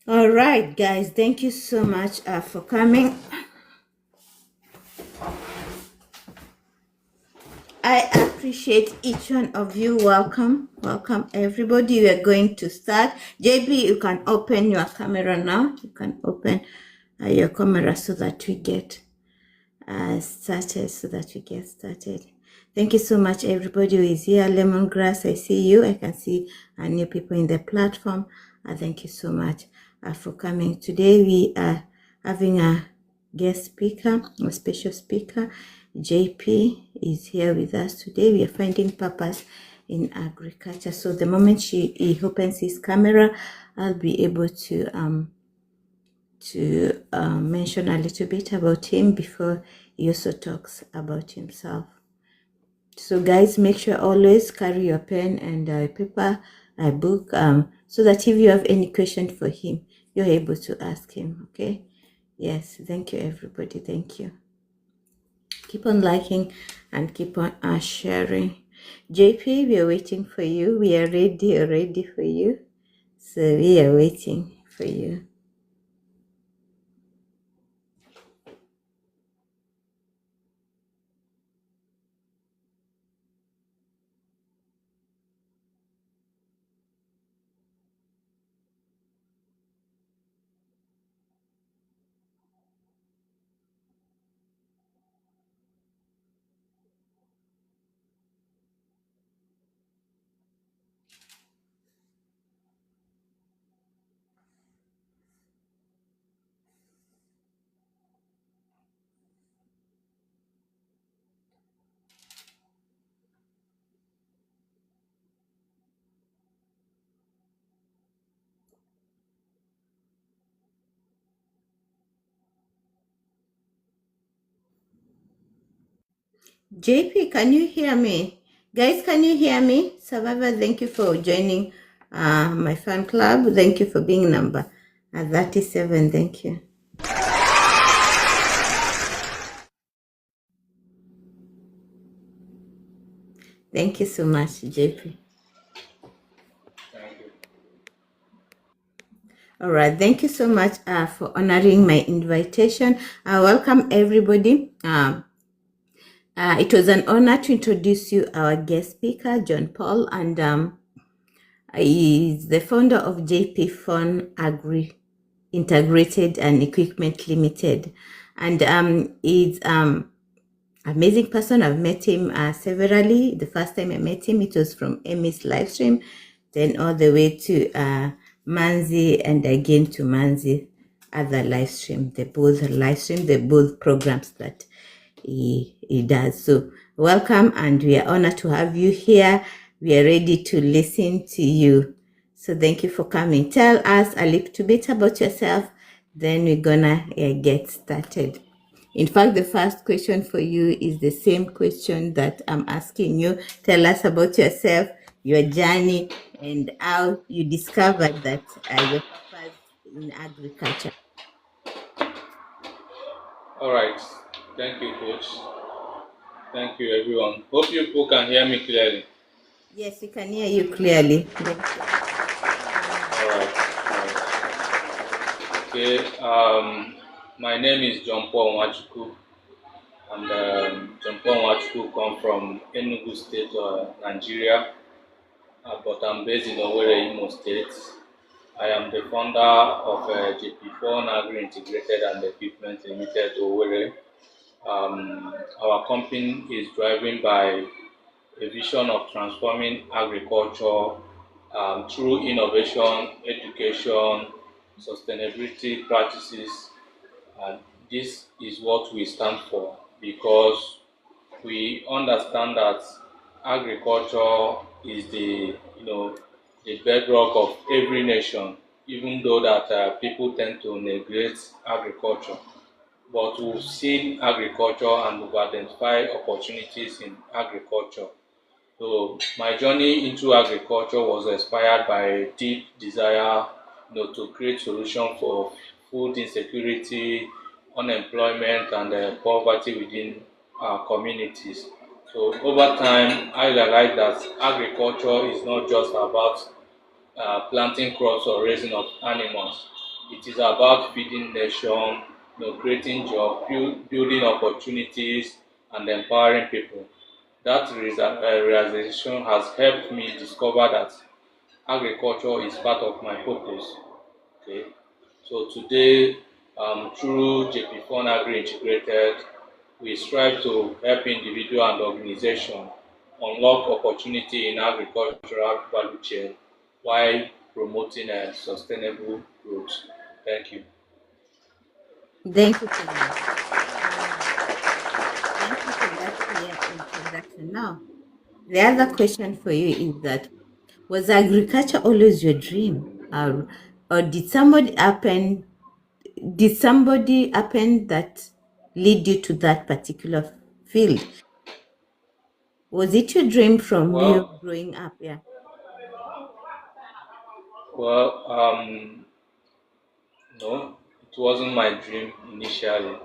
All right, guys, thank you so much for coming. I appreciate each one of you. Welcome, everybody. We are going to start. JB, you can open your camera now. You can open your camera so that we get started. Thank you so much, everybody who is here. Lemongrass, I see you. I can see new people in the platform. Thank you so much for coming. Today we are having a guest speaker, a special speaker. JP is here with us today. We are finding purpose in agriculture. So the moment he opens his camera, I'll be able to mention a little bit about him before he also talks about himself. So guys, make sure always carry your pen and paper, a book, so that if you have any question for him, you're able to ask him. Okay? Yes, thank you, everybody. Thank you. Keep on liking and keep on sharing. JP, we are waiting for you. We are ready for you. So we are waiting for you. JP, can you hear me? Guys, can you hear me? Survivor, thank you for joining my fan club. Thank you for being number 37. Thank you. Thank you so much, JP. All right, thank you so much for honoring my invitation. Welcome, everybody. It was an honor to introduce you our guest speaker, John Paul, and he's the founder of JP Fun Agri Integrated and Equipment Limited, and he's amazing person. I've met him severally. The first time I met him, it was from Emmy's live stream, then all the way to Manzi, and again to Manzi other live stream. The both programs that he does. So welcome, and we are honored to have you here. We are ready to listen to you. So thank you for coming. Tell us a little bit about yourself, then we're gonna get started. In fact, the first question for you is the same question that I'm asking you. Tell us about yourself, your journey, and how you discovered that your purpose in agriculture. All right. Thank you, Coach. Thank you, everyone. Hope you people can hear me clearly. Yes, we can hear you clearly. All right. Okay. My name is John Paul Nwachukwu, and John Paul Nwachukwu come from Enugu State, Nigeria, but I'm based in Owerri, Imo State. I am the founder of JP4 Agri Integrated and Equipment Limited, Owerri. Our company is driven by a vision of transforming agriculture through innovation, education, sustainability practices. And this is what we stand for, because we understand that agriculture is the bedrock of every nation, even though that people tend to neglect agriculture. But we've seen agriculture and we've identified opportunities in agriculture. So my journey into agriculture was inspired by a deep desire, to create solutions for food insecurity, unemployment, and poverty within our communities. So over time, I realized that agriculture is not just about planting crops or raising of animals, It is about feeding nation, creating jobs, building opportunities, and empowering people. That realization has helped me discover that agriculture is part of my purpose. Okay, so today, through JP Fund Agri Integrated, we strive to help individual and organization unlock opportunity in agricultural value chain while promoting a sustainable growth. Thank you. Thank you for that. Thank you for that clear introduction. Now, the other question for you is that, was agriculture always your dream, or did somebody happen that lead you to that particular field? Was it your dream from you Well, growing up? Yeah. well, no, it wasn't my dream initially.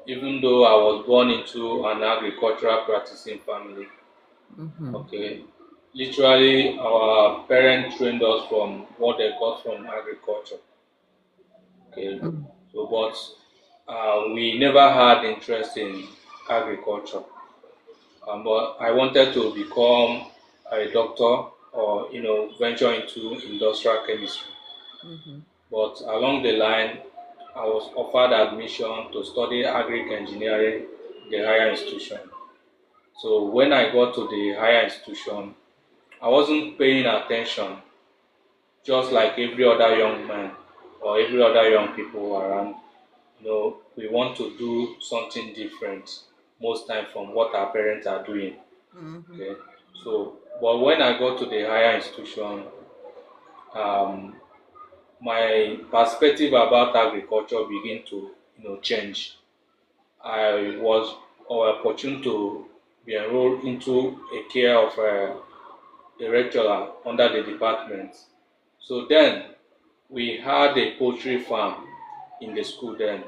Even though I was born into an agricultural practicing family, Mm-hmm. okay, literally our parents trained us from what they got from agriculture. Okay, Mm-hmm. so but we never had interest in agriculture. But I wanted to become a doctor or venture into industrial chemistry. Mm-hmm. But along the line, I was offered admission to study agric engineering in the higher institution. So when I got to the higher institution, I wasn't paying attention, just like every other young man or every other young people around. We want to do something different most time from what our parents are doing. Mm-hmm. Okay, so but when I got to the higher institution, um, my perspective about agriculture began to change. I was opportune to be enrolled into a care of a lecturer under the department. So then we had a poultry farm in the school then.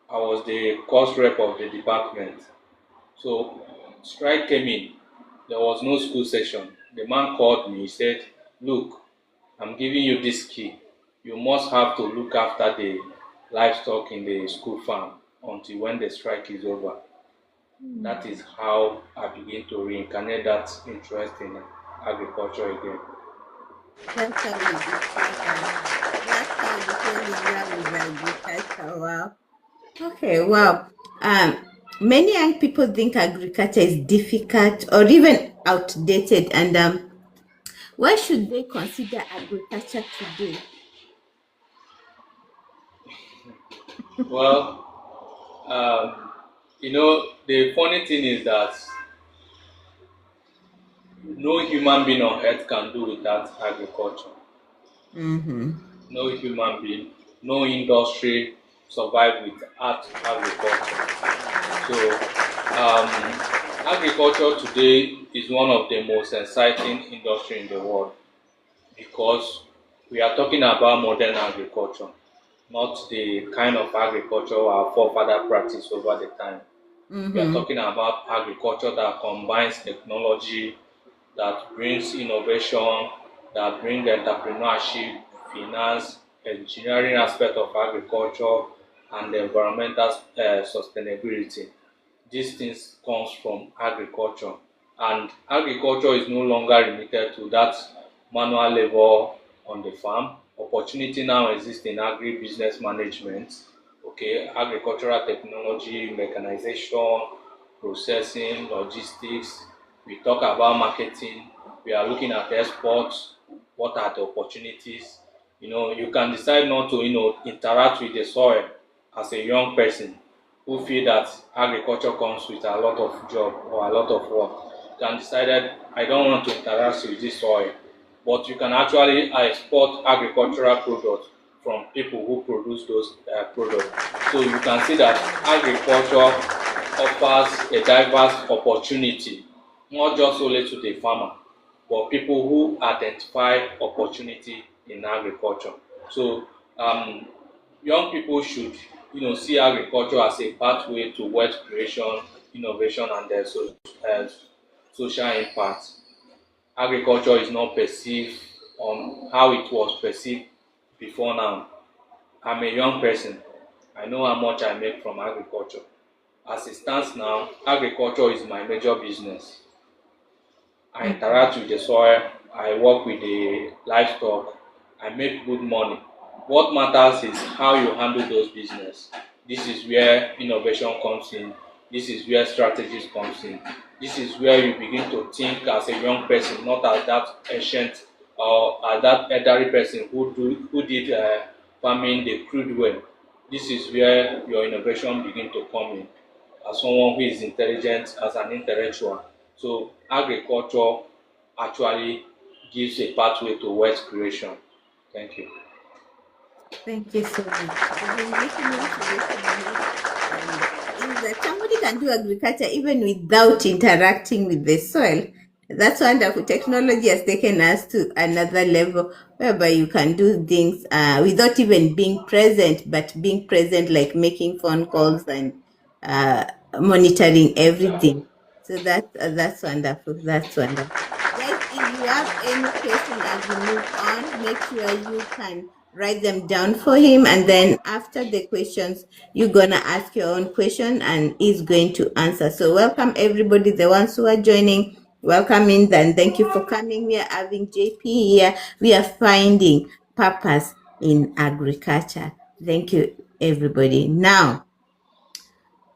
I was the course rep of the department. So strike came in. There was no school session. The man called me. He said, "Look, I'm giving you this key. You must have to look after the livestock in the school farm until when the strike is over." That is how I begin to reincarnate that interest in agriculture again. That's how you discover. That's how you fell in love with agriculture. Wow. Okay. Wow. Um, Many young people think agriculture is difficult or even outdated, and why should they consider agriculture today? Well, the funny thing is that no human being on earth can do without agriculture. Mm-hmm. No human being, no industry survive without agriculture. So, agriculture today is one of the most exciting industry in the world because we are talking about modern agriculture, not the kind of agriculture our forefather practiced over the time. We are Mm-hmm. talking about agriculture that combines technology, that brings innovation, that brings entrepreneurship, finance, engineering aspect of agriculture, and the environmental sustainability. These things comes from agriculture, and agriculture is no longer limited to that manual labor on the farm. Opportunity now exists in agri-business management, okay, agricultural technology, mechanization, processing, logistics. We talk about marketing. We are looking at exports. What are the opportunities? You can decide not to interact with the soil as a young person who feel that agriculture comes with a lot of job or a lot of work. You can decide that I don't want to interact with this soil, but you can actually export agricultural products from people who produce those products. So you can see that agriculture offers a diverse opportunity, not just only to the farmer, but people who identify opportunity in agriculture. So um, young people should see agriculture as a pathway to wealth creation, innovation, and uh, social impact. Agriculture is not perceived on how it was perceived before now. I'm a young person. I know how much I make from agriculture. As it stands now, agriculture is my major business. I interact with the soil, I work with the livestock, I make good money. What matters is how you handle those business. This is where innovation comes in. This is where strategies comes in. This is where you begin to think as a young person, not as that ancient or as that elderly person who did farming the crude way. This is where your innovation begin to come in as someone who is intelligent, as an intellectual. So agriculture actually gives a pathway to wealth creation. Thank you. Thank you so much. I've been listening to this and is that somebody can do agriculture even without interacting with the soil. That's wonderful. Technology has taken us to another level whereby you can do things without even being present, but being present, like making phone calls and uh, monitoring everything. So that's wonderful. That's wonderful. Guys, if you have any question as we move on, make sure you can write them down for him, and then after the questions you're gonna ask your own question and he's going to answer. So welcome everybody, the ones who are joining, welcome in, and thank you for coming. We are having JP here. We are finding purpose in agriculture. Thank you everybody. Now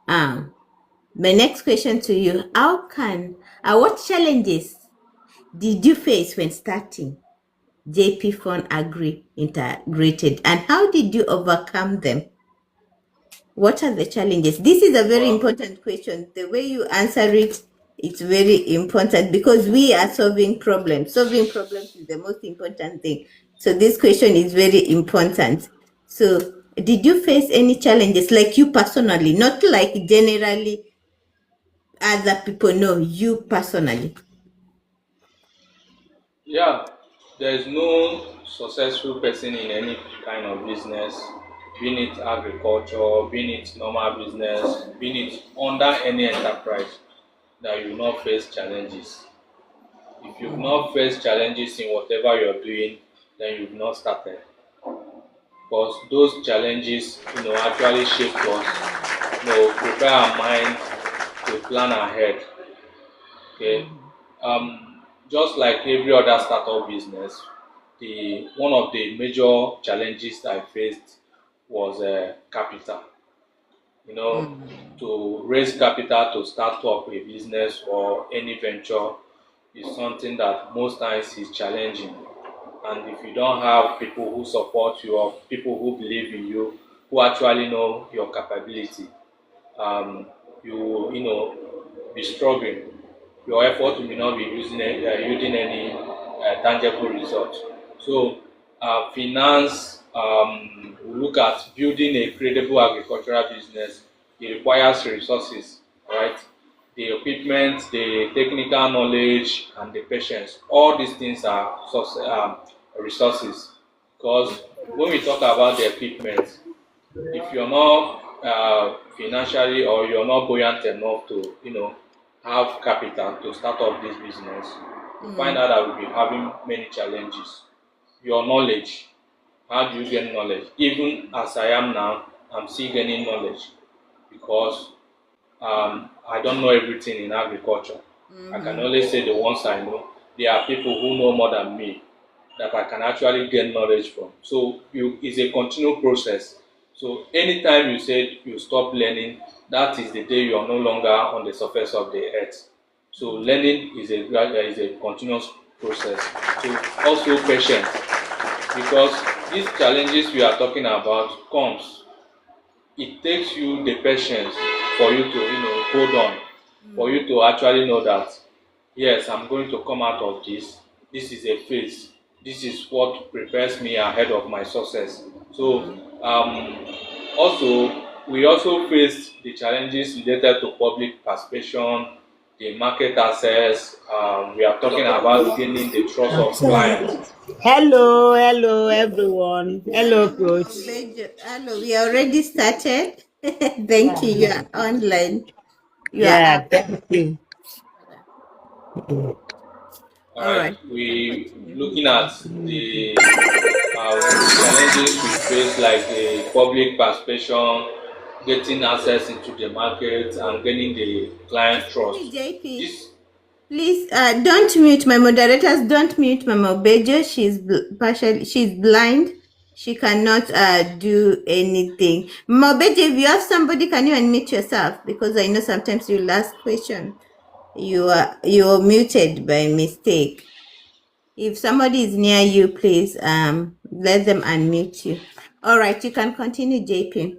my next question to you, what challenges did you face when starting JP Fund Agri Integrated, and how did you overcome them? What are the challenges? This is a very important question. The way you answer it, it's very important because we are solving problems. Solving problems is the most important thing. So this question is very important. So did you face any challenges, like you personally, not like generally other people? No, you personally. Yeah, there is no successful person in any kind of business, be it agriculture, be it normal business, be it under any enterprise, that you will not face challenges. If you've not faced challenges in whatever you're doing, then you've not started. Because those challenges, actually shape us, prepare our mind to plan ahead. Okay. Just like every other startup business, the one of the major challenges I faced was capital. To raise capital to start up a business or any venture is something that most times is challenging. And if you don't have people who support you or people who believe in you, who actually know your capability, you will, be struggling. Your effort will not be yielding any tangible result. So, finance, we look at building a credible agricultural business. It requires resources, right? The equipment, the technical knowledge, and the patience. All these things are resources. Because when we talk about the equipment, if you're not financially or you're not buoyant enough to have capital to start up this business, you find out that we'll be having many challenges. Your knowledge, how do you gain knowledge? Even as I am now, I'm still gaining knowledge because I don't know everything in agriculture. I can only say the ones I know. There are people who know more than me that I can actually gain knowledge from. So it's a continual process. So anytime you say you stop learning, that is the day you are no longer on the surface of the earth. So learning is a continuous process. So also patience, because these challenges we are talking about comes. It takes you the patience for you to hold on, for you to actually know that yes, I'm going to come out of this. This is a phase. This is what prepares me ahead of my success. So also we also face the challenges related to public participation, the market access. We are talking about gaining the trust of clients. Hello everyone. Hello, coach. Hello, we already started. Thank you. You are online. You are Yeah, up. thank you. All right, All right. we looking at the challenges we face like the public participation, getting access into the market, and gaining the client Excuse me, trust. JP. This Please, don't mute my moderators. Don't mute Mama Bejo. She's blind. She cannot do anything. Mama Bejo, if you have somebody, can you unmute yourself? Because I know sometimes you last question. You're muted by mistake. If somebody is near you, please let them unmute you. All right, you can continue, JP.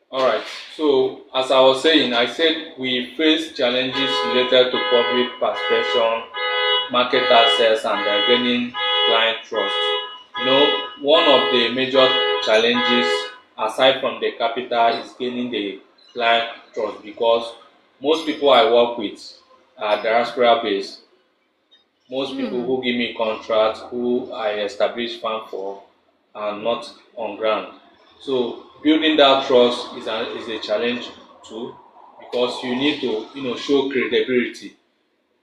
All right. So as I was saying, I said we face challenges related to public participation, market access, and gaining client trust. One of the major challenges, aside from the capital, is gaining the client trust because most people I work with are diaspora based. Most people who give me contracts, who I establish farm for, are not on ground. So building that trust is a challenge too, because you need to show credibility.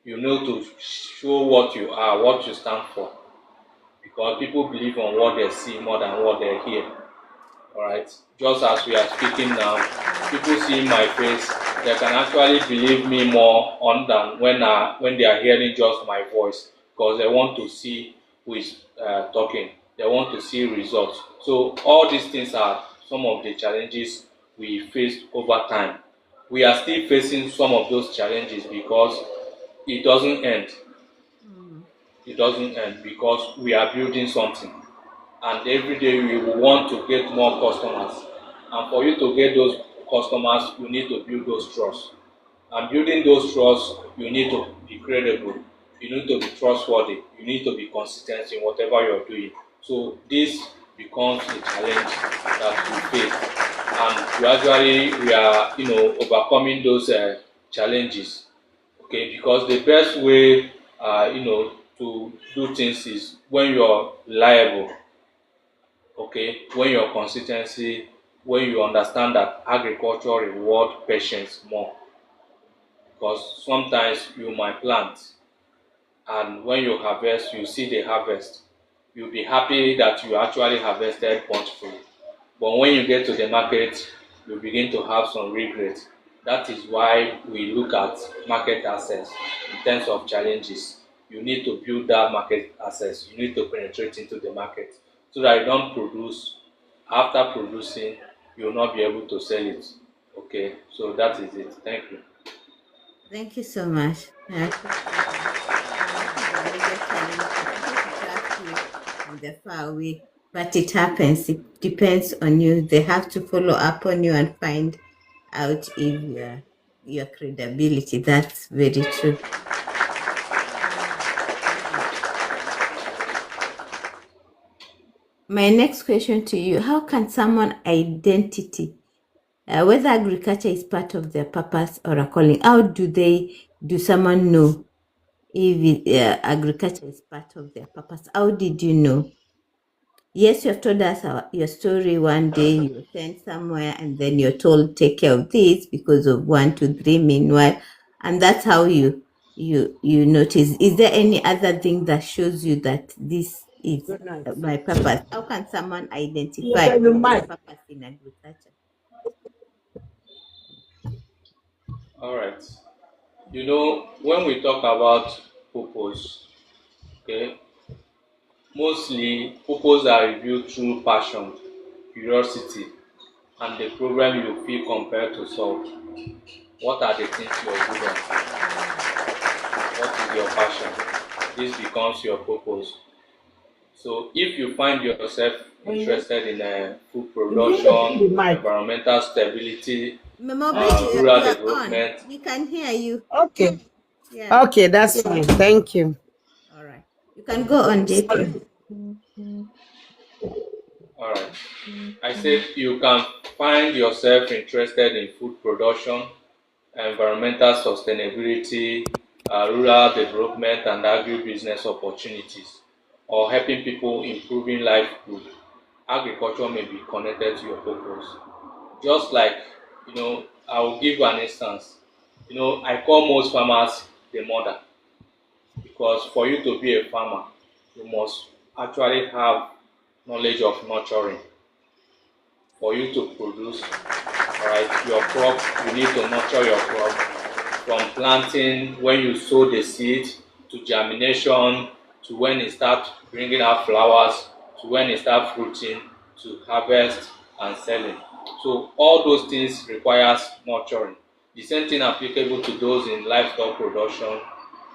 You know to show what you are, what you stand for, because people believe on what they see more than what they hear. All right. Just as we are speaking now, people see my face, they can actually believe me more on than when they are hearing just my voice, because they want to see who is talking. They want to see results. So all these things are some of the challenges we faced over time. We are still facing some of those challenges because it doesn't end. It doesn't end because we are building something, and every day we will want to get more customers, and for you to get those customers you need to build those trust, and building those trust you need to be credible, you need to be trustworthy, you need to be consistent in whatever you're doing. So this becomes a challenge that we face, and gradually we are overcoming those challenges. Okay, because the best way to do things is when you're reliable. Okay, when your consistency, when you understand that agriculture reward patience more, because sometimes you might plant and when you harvest you see the harvest, you'll be happy that you actually harvested bountifully, but when you get to the market you begin to have some regret. That is why we look at market access in terms of challenges. You need to build that market access, you need to penetrate into the market so that you don't produce, after producing you will not be able to sell it. Okay, so that is it. Thank you. Thank you so much. I appreciate that. That is a major challenge. People to trust you and they're far away, but it happens. It depends on you. They have to follow up on you and find out if your credibility. That's very true. My next question to you: how can someone identity whether agriculture is part of their purpose or a calling? How do someone know if agriculture is part of their purpose? How did you know? Yes, you have told us your story. One day you were sent somewhere and then you're told, take care of this because of 1, 2, 3, meanwhile. And that's how you notice. Is there any other thing that shows you that this is Good night. my purpose? How can someone Yeah, identify tell you their Mike. purpose in agriculture? All right. When we talk about purpose, okay, mostly purpose are revealed through passion, curiosity, and the problem you feel compelled to solve. What are the things you're good at? What is your passion? This becomes your purpose. So if you find yourself interested in food production, The mic. environmental stability, Memo Beji, rural you are on. development, We can hear you. Okay. Yeah. Okay, that's fine. Thank you. All right. You can go on, JP. all right. I said you can find yourself interested in food production, environmental sustainability, rural development, and agribusiness opportunities, or helping people improving livelihood. Agriculture may be connected to your purpose. Just like, I will give you an instance. I call most farmers the mother, because for you to be a farmer, you must actually have knowledge of nurturing. For you to produce, right, your crop, you need to nurture your crop from planting, when you sow the seed, to germination, to when it starts bringing out flowers, to when it starts fruiting, to harvest and selling. So all those things requires nurturing. The same thing applicable to those in livestock production.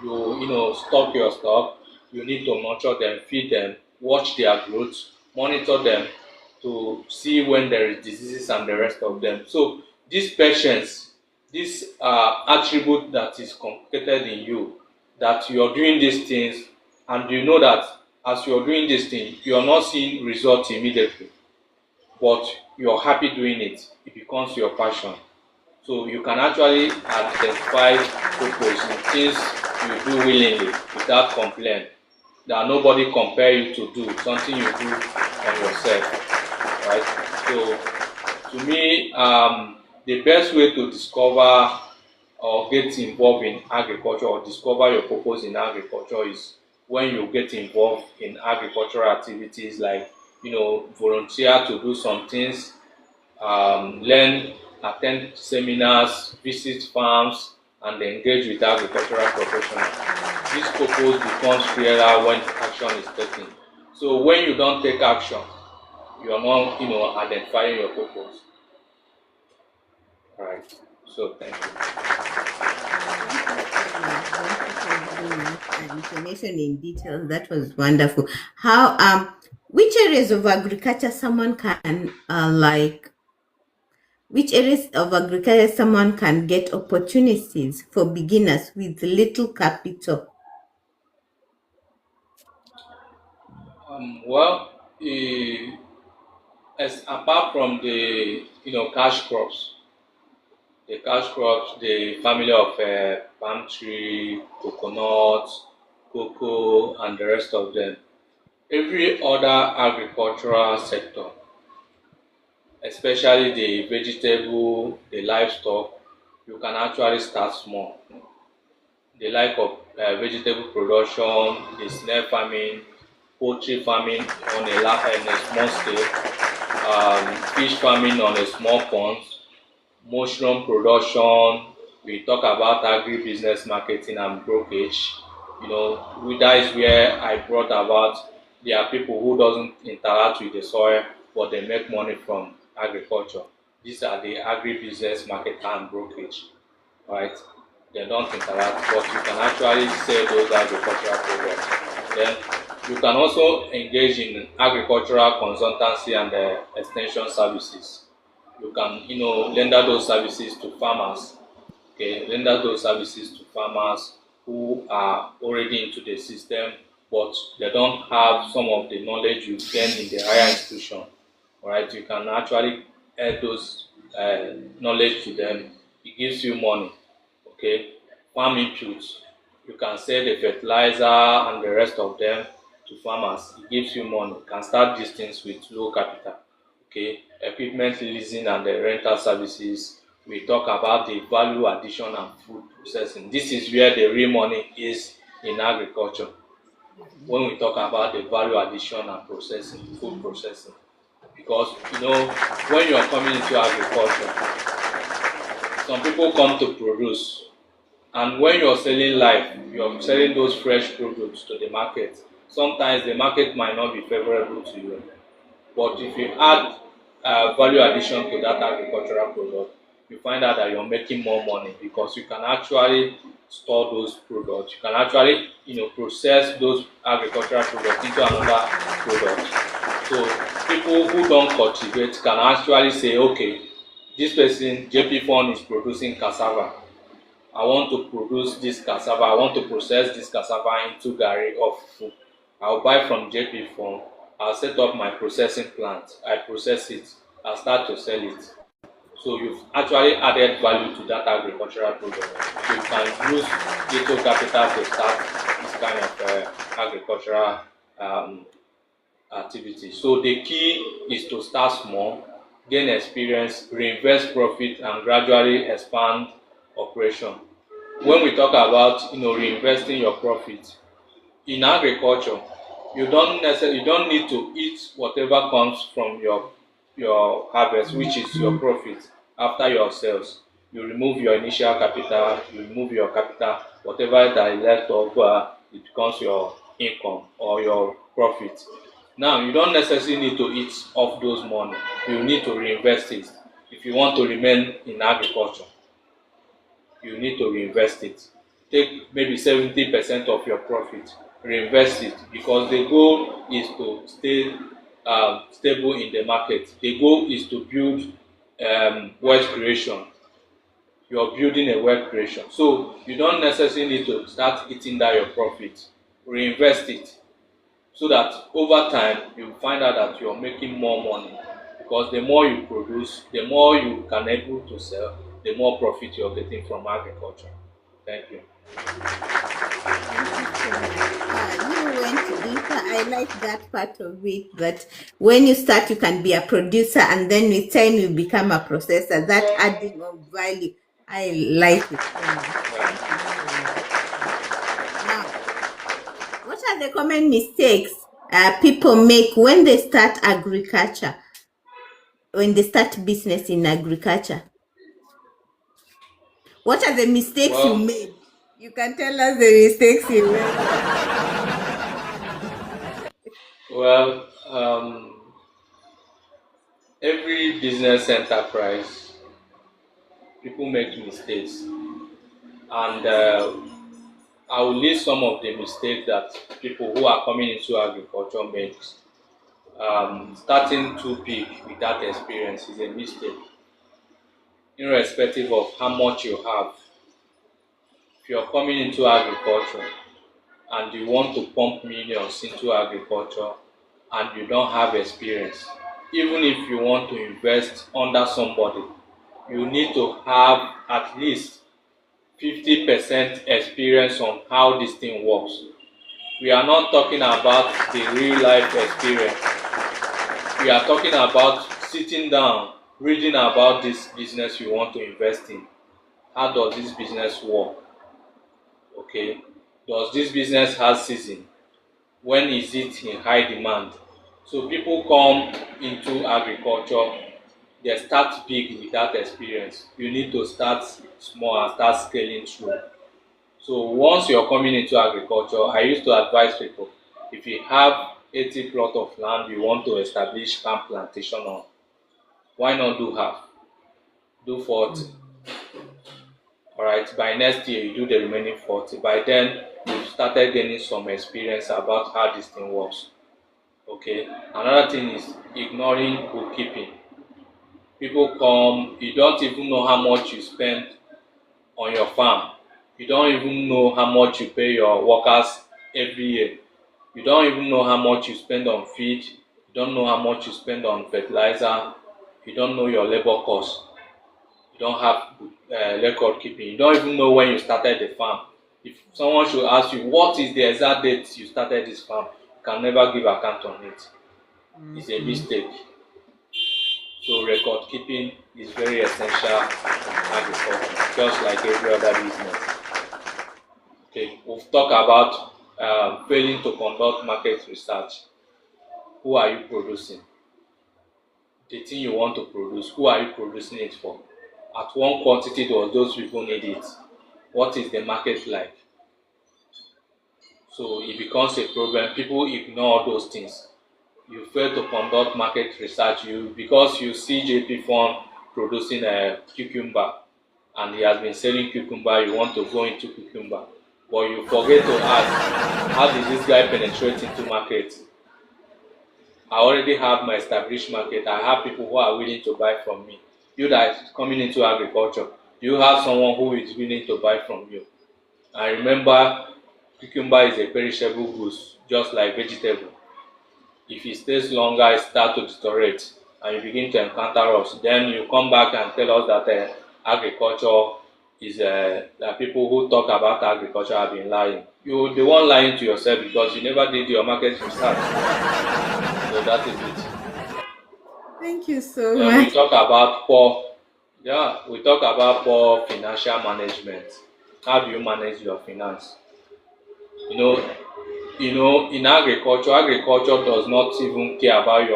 You stock your stock, you need to nurture them, feed them, watch their growth, monitor them to see when there is diseases and the rest of them. So this patience, this attribute that is complicated in you, that you are doing these things and you know that as you are doing this thing, you are not seeing results immediately, but you are happy doing it. It becomes your passion. So you can actually identify purpose in things you do willingly without complaint, that nobody compare you to do something you do on yourself, right? So to me, the best way to discover or get involved in agriculture or discover your purpose in agriculture is when you get involved in agricultural activities, like volunteer to do some things, learn, attend seminars, visit farms, and engage with agricultural professionals. This purpose becomes clearer when action is taken. So when you don't take action, you are not, identifying your purpose. All right. So thank you. Information in detail. That was wonderful. How which areas of agriculture someone can which areas of agriculture someone can get opportunities for beginners with little capital? Well, as apart from the cash crops, the family of palm tree, coconut, cocoa, and the rest of them, every other agricultural sector, especially the vegetable, the livestock, you can actually start small. The like of vegetable production, the snail farming, poultry farming on a small scale, fish farming on a small pond, mushroom production. We talk about agribusiness marketing and brokerage. That is where I brought about. There are people who doesn't interact with the soil, but they make money from agriculture. These are the agribusiness marketer and brokerage, right? They don't interact, but you can actually sell those agricultural products. Then you can also engage in agricultural consultancy and extension services. You can, render those services to farmers. Okay, render those services to farmers who are already into the system, but they don't have some of the knowledge you gain in the higher institution. All right, you can actually add those knowledge to them. It gives you money. Okay, farm inputs, you can sell the fertilizer and the rest of them to farmers. It gives you money. You can start these things with low capital. Okay, equipment leasing and the rental services. We talk about the value addition and food processing. This is where the real money is in agriculture. When we talk about the value addition and processing, food processing, because when you are coming into agriculture, some people come to produce, and when you are selling live, you are selling those fresh products to the market. Sometimes the market might not be favorable to you, but if you add value addition to that agricultural product, you find out that you're making more money, because you can actually store those products. You can actually process those agricultural products into another product. So people who don't cultivate can actually say, okay, this person, JP Fund, is producing cassava. I want to produce this cassava. I want to process this cassava into gari of food. I'll buy from JP Fund. I'll set up my processing plant. I process it. I'll start to sell it. So you've actually added value to that agricultural product. So you can use little capital to start this kind of agricultural activity. So the key is to start small, gain experience, reinvest profit, and gradually expand operation. When we talk about reinvesting your profit in agriculture, You don't need to eat whatever comes from your harvest, which is your profit after your sales. You remove your initial capital, you remove your capital, whatever that is left over, it becomes your income or your profit. Now you don't necessarily need to eat off those money. You need to reinvest it. If you want to remain in agriculture, you need to reinvest it. Take maybe 70% of your profit, reinvest it, because the goal is to stay stable in the market. The goal is to build wealth creation. You're building a wealth creation. So you don't necessarily need to start eating that your profit. Reinvest it so that over time you find out that you're making more money, because the more you produce, the more you can able to sell, the more profit you're getting from agriculture. Thank you. You went deeper. I like that part of it. But when you start, you can be a producer, and then with time, you become a processor. That adding of value, I like it. Now, what are the common mistakes people make when they start agriculture? When they start business in agriculture, what are the mistakes you made? You can tell us the mistakes you made. Well, every business enterprise, people make mistakes, and I will list some of the mistakes that people who are coming into agriculture makes. Starting too big without experience is a mistake, irrespective of how much you have. If you're coming into agriculture and you want to pump millions into agriculture and you don't have experience, even if you want to invest under somebody, you need to have at least 50% experience on how this thing works. We are not talking about the real life experience. We are talking about sitting down, reading about this business you want to invest in. How does this business work? Okay. Does this business have season? When is it in high demand? So people come into agriculture, they start big without experience. You need to start small and start scaling through. So once you're coming into agriculture, I used to advise people, if you have 80 plot of land you want to establish farm plantation on, why not do half? Do 40. Alright, by next year you do the remaining 40. By then you've started gaining some experience about how this thing works. Okay. Another thing is ignoring bookkeeping. People come, you don't even know how much you spend on your farm. You don't even know how much you pay your workers every year. You don't even know how much you spend on feed. You don't know how much you spend on fertilizer. You don't know your labor cost. You don't have record keeping. You don't even know when you started the farm. If someone should ask you what is the exact date you started this farm, you can never give account on it. It's a mistake. So record keeping is very essential in agriculture, just like every other business. Okay, we've talked about failing to conduct market research. Who are you producing? The thing you want to produce, who are you producing it for? At what quantity does those people need it? What is the market like? So it becomes a problem. People ignore those things. You fail to conduct market research. Because you see JP Fund producing a cucumber and he has been selling cucumber, you want to go into cucumber, but you forget to ask, how did this guy penetrate into market? I already have my established market. I have people who are willing to buy from me. You that is coming into agriculture, you have someone who is willing to buy from you. And remember, cucumber is a perishable goods, just like vegetable. If it stays longer, it starts to deteriorate and you begin to encounter us. Then you come back and tell us that agriculture is that people who talk about agriculture have been lying. You the one lying to yourself because you never did your market research. So that is it. Thank you so Then much. we talk about poor financial management. How do you manage your finance? You know, in agriculture does not even care about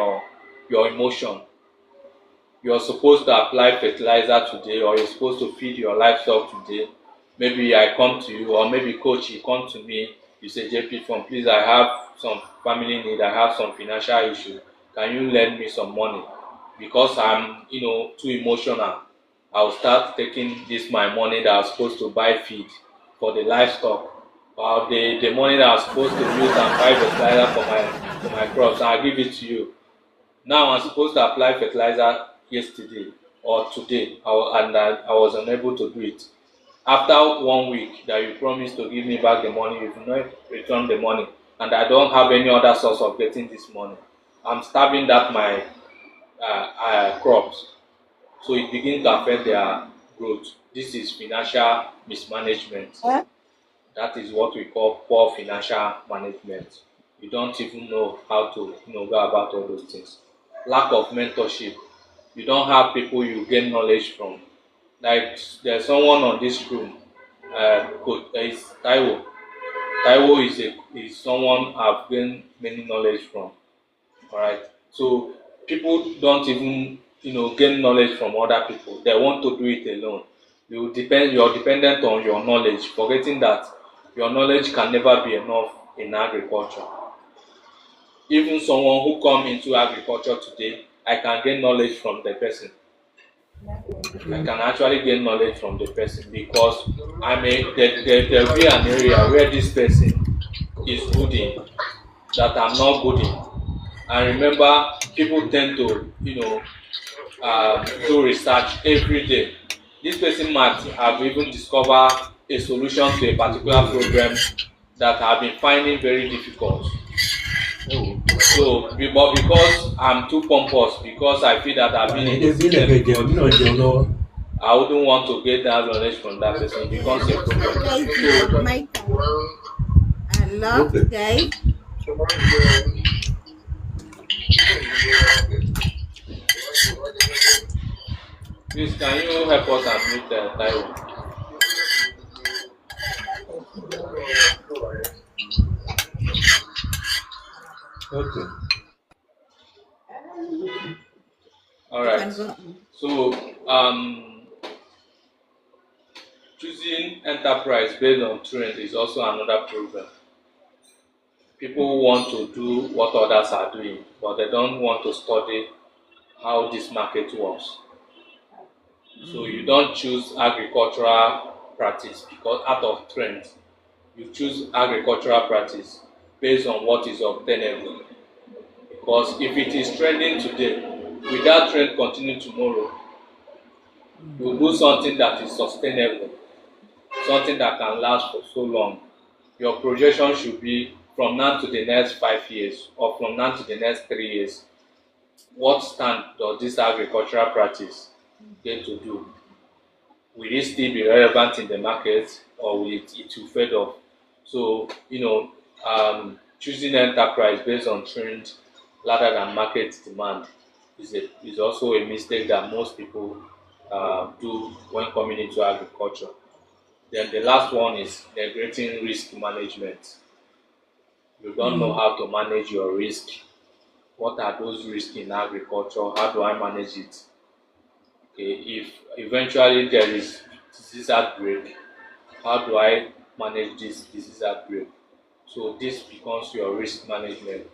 your emotion. You're supposed to apply fertilizer today, or you're supposed to feed your livestock today. Maybe I come to you, or maybe coach, you come to me, you say, JP, from please, I have some family need, I have some financial issue. Can you lend me some money? Because I'm, too emotional, I'll start taking this my money that I'm supposed to buy feed for the livestock, or the money that I'm supposed to use and buy fertilizer for my crops, and I'll give it to you. Now I'm supposed to apply fertilizer yesterday or today, and I was unable to do it. After 1 week that you promised to give me back the money, you've not returned the money, and I don't have any other source of getting this money. I'm starving that my crops, so it begins to affect their growth. This is financial mismanagement. That is what we call poor financial management. You don't even know how to go about all those things. Lack of mentorship. You don't have people you gain knowledge from. Like there's someone on this room, is Taiwo. Taiwo is someone I've gained many knowledge from. Alright. So people don't even gain knowledge from other people. They want to do it alone. You're dependent on your knowledge, forgetting that your knowledge can never be enough in agriculture. Even someone who come into agriculture today, I can gain knowledge from the person. I can actually gain knowledge from the person, because there'll be an area where this person is good in that I'm not good in. And remember, people tend to do research every day. This person might have even discovered a solution to a particular problem that I've been finding very difficult. So, but because I'm too pompous, because I feel that I've been in this system, I wouldn't want to get that knowledge from that person. It becomes a problem. My I love guys. Please, can you help us unmute Taiwo? Okay. All right. So, choosing enterprise based on trend is also another problem. People want to do what others are doing, but they don't want to study how this market works. So you don't choose agricultural practice because out of trend. You choose agricultural practice based on what is obtainable. Because if it is trending today, will that trend continue tomorrow? You do something that is sustainable, something that can last for so long. Your projection should be from now to the next 5 years, or from now to the next 3 years. What stand does this agricultural practice get to do? Will it still be relevant in the market, or will it will fade off? So, choosing enterprise based on trend rather than market demand is also a mistake that most people do when coming into agriculture. Then the last one is neglecting risk management. You don't know how to manage your risk. What are those risks in agriculture? How do I manage it? Okay, if eventually there is disease outbreak, how do I manage this disease outbreak? So this becomes your risk management.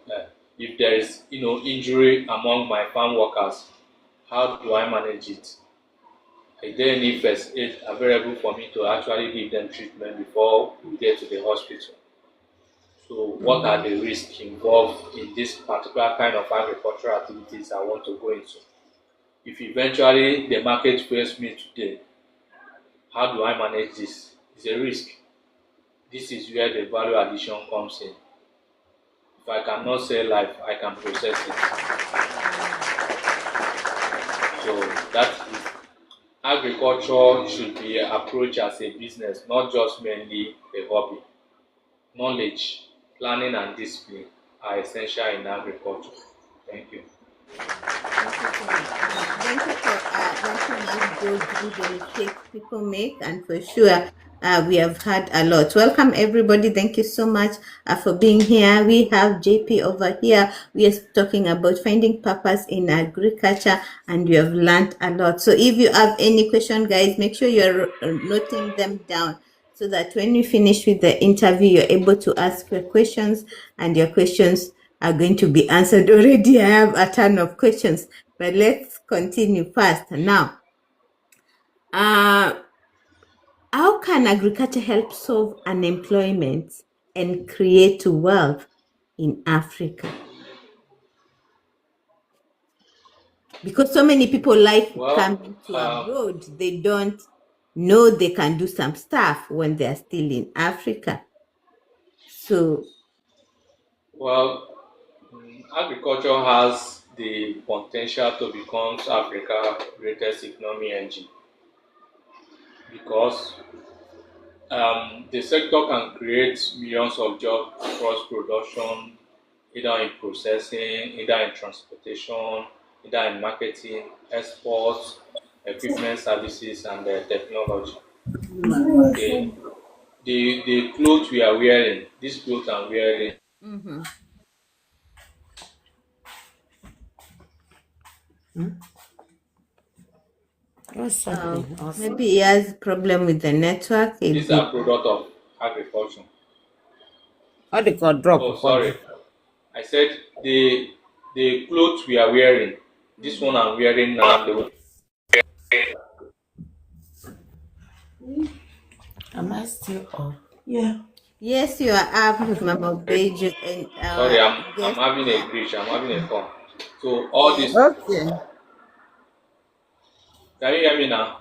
If there is injury among my farm workers, how do I manage it? Is there any first aid available for me to actually give them treatment before we get to the hospital? So what are the risks involved in this particular kind of agricultural activities I want to go into? If eventually the market fails me today, how do I manage this? It's a risk. This is where the value addition comes in. If I cannot sell life, I can process it. So that is, agriculture should be approached as a business, not just mainly a hobby. Knowledge, planning, and discipline are essential in agriculture. Thank you. Thank you for letting us go through the mistakes people make, and for sure, We have had a lot. Welcome, everybody. Thank you so much for being here. We have JP over here. We are talking about finding purpose in agriculture, and we have learned a lot. So if you have any question, guys, make sure you're noting them down so that when we finish with the interview, you're able to ask your questions, and your questions are going to be answered already. I have a ton of questions, but let's continue first. Now, how can agriculture help solve unemployment and create wealth in Africa? Because so many people like Well, coming to abroad, they don't know they can do some stuff when they're still in Africa. So, agriculture has the potential to become Africa's greatest economic engine because the sector can create millions of jobs across production, either in processing, either in transportation, either in marketing, exports, equipment services, and technology. Okay. The clothes we are wearing, these clothes I'm wearing, mhm. What's happening? Maybe he has problem with the network. these are product of agriculture. How they got drop? Oh, sorry. I said the clothes we are wearing, this one I'm wearing now, Am I still up? Yeah. Yes, you are up with Mama Beju and sorry, I'm guest. having a glitch, I'm having a phone. So all this, Okay. can you hear me now?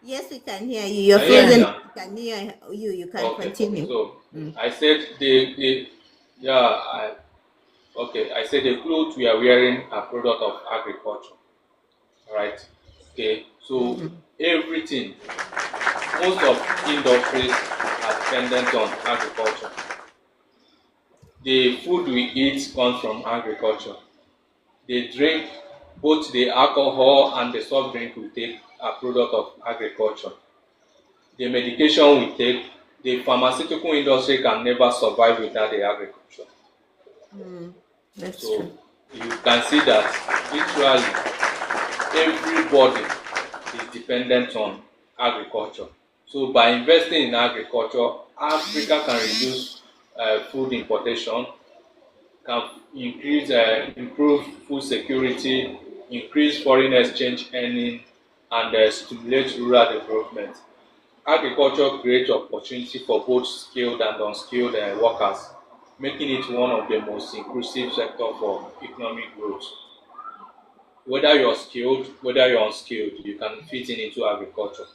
Yes, we can hear you. You're Can you hear me frozen. now? We can hear you. You can Okay. continue. So Mm. I said I said the clothes we are wearing are product of agriculture. Right? Okay. So everything, most of industries are dependent on agriculture. The food we eat comes from agriculture. The drink, both the alcohol and the soft drink we take are product of agriculture. The medication we take, the pharmaceutical industry can never survive without the agriculture. That's So true. you can see that literally everybody is dependent on agriculture. So by investing in agriculture, Africa can reduce food importation, can improve food security, increase foreign exchange earning, and stimulate rural development. Agriculture creates opportunity for both skilled and unskilled workers, making it one of the most inclusive sector for economic growth. Whether you're skilled, whether you're unskilled, you can fit into agriculture.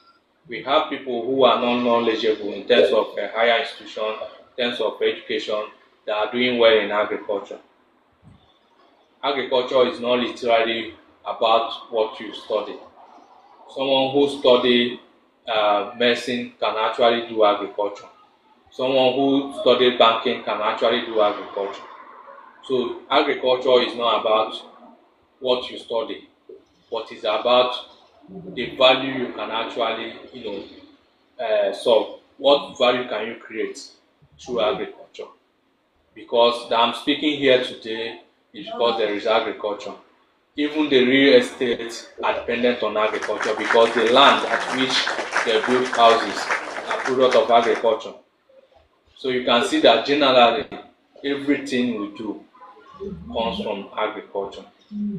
We have people who are non-knowledgeable in terms of higher institution, in terms of education, that are doing well in agriculture. Agriculture is not literally about what you study. Someone who study medicine can actually do agriculture. Someone who studied banking can actually do agriculture. So agriculture is not about what you study, but it's about the value you can actually, solve. What value can you create through agriculture? Because that I'm speaking here today is because there is agriculture. Even the real estate are dependent on agriculture because the land at which they build houses are product of agriculture. So you can see that generally everything we do comes from agriculture.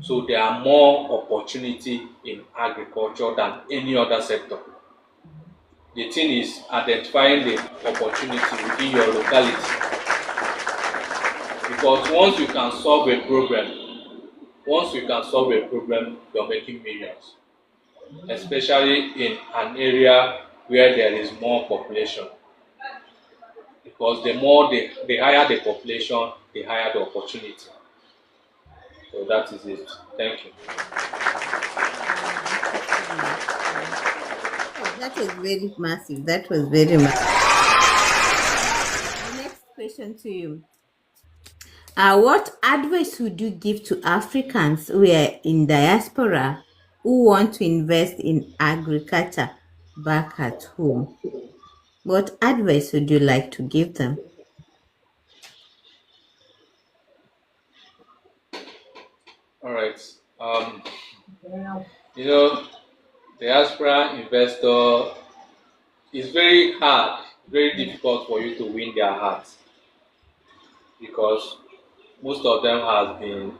So there are more opportunity in agriculture than any other sector. The thing is identifying the opportunity within your locality. Because once you can solve a problem, you're making millions. Especially in an area where there is more population. Because the higher the population, the higher the opportunity. So that is it. Thank you. That was very massive. That was very massive. The next question to you. What advice would you give to Africans who are in diaspora who want to invest in agriculture back at home? What advice would you like to give them? All right. You know, diaspora investor is very hard, very difficult for you to win their hearts because most of them has been,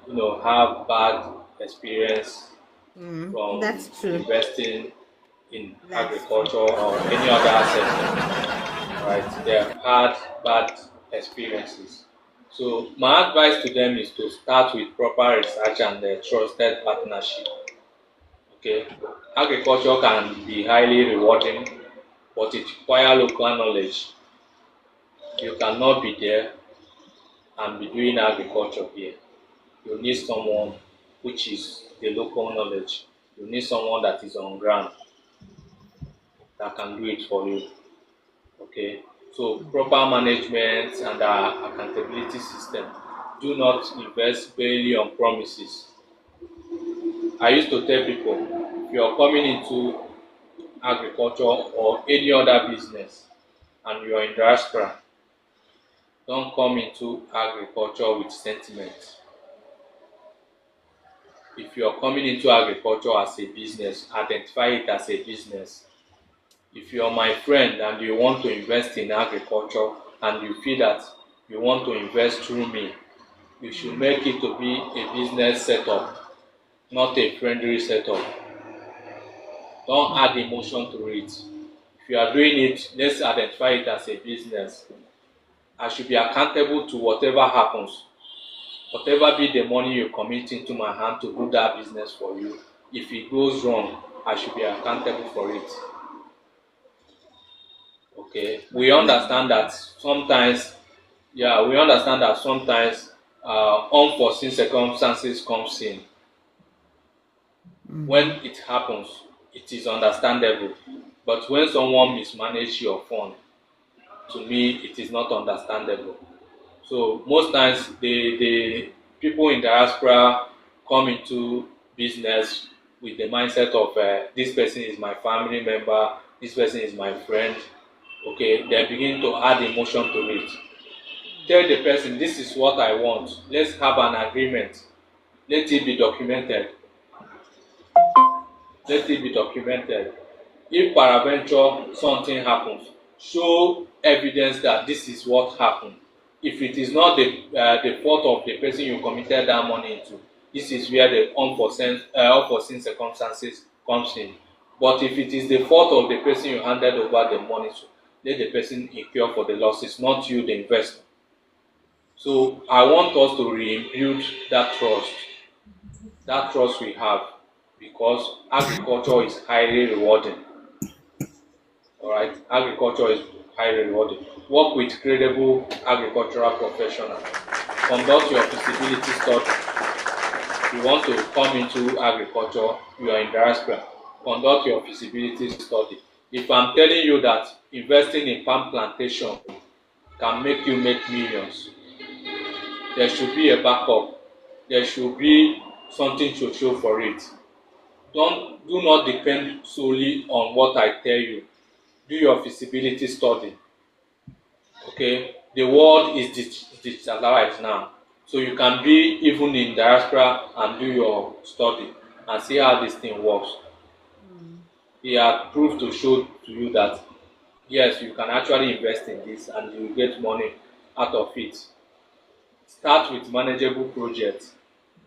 have bad experience from That's true. investing in That's true. agriculture or any other sector. Right? They have had bad experiences. So my advice to them is to start with proper research and trusted partnership. Okay, agriculture can be highly rewarding, but it requires local knowledge. You cannot be there and be doing agriculture here. You need someone which is the local knowledge. You need someone that is on ground that can do it for you. Okay, so proper management and accountability system. Do not invest barely on promises. I used to tell people, if you are coming into agriculture or any other business and you are in diaspora, don't come into agriculture with sentiment. If you are coming into agriculture as a business, identify it as a business. If you are my friend and you want to invest in agriculture and you feel that you want to invest through me, you should make it to be a business setup, not a friendly setup. Don't add emotion to it. If you are doing it, let's identify it as a business. I should be accountable to whatever happens. Whatever be the money you commit into my hand to do that business for you, if it goes wrong, I should be accountable for it. Okay, we understand that sometimes, unforeseen circumstances comes in. When it happens, it is understandable. But when someone mismanages your fund, to me, it is not understandable. So most times, the people in diaspora come into business with the mindset of this person is my family member, this person is my friend. Okay, they begin to add emotion to it. Tell the person, this is what I want. Let's have an agreement. Let it be documented. Let it be documented. If peradventure something happens, show evidence that this is what happened. If it is not the fault of the person you committed that money into, this is where the unforeseen circumstances comes in. But if it is the fault of the person you handed over the money to, let the person incur for the losses, not you, the investor. So I want us to rebuild that trust we have, because agriculture is highly rewarding. All right, agriculture is highly rewarding. Work with credible agricultural professionals. Conduct your feasibility study. If you want to come into agriculture, you are in diaspora, conduct your feasibility study. If I'm telling you that investing in palm plantation can make you make millions, there should be a backup. There should be something to show for it. Do not depend solely on what I tell you. Do your feasibility study. Okay, the world is digitalized now, so you can be even in diaspora and do your study and see how this thing works. He had proved to show to you that yes, you can actually invest in this and you get money out of it. Start with manageable projects.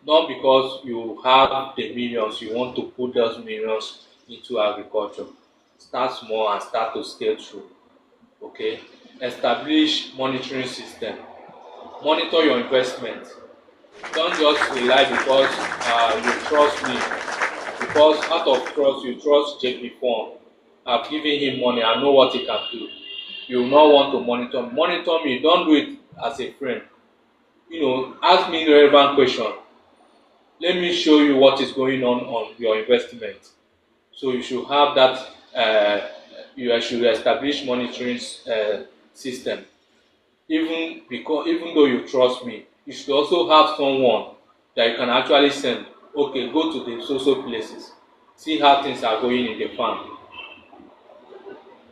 Not because you have the millions, you want to put those millions into agriculture. Start small and start to scale through. Okay, establish monitoring system. Monitor your investment. Don't just rely because you trust me. Because out of trust, you trust JP Form. I've given him money. I know what he can do. You will not want to monitor me. Monitor me. Don't do it as a friend. Ask me relevant question. Let me show you what is going on your investment. So you should have that. You should establish monitoring system. Even though you trust me, you should also have someone that you can actually send. Okay, go to the social places, see how things are going in the farm.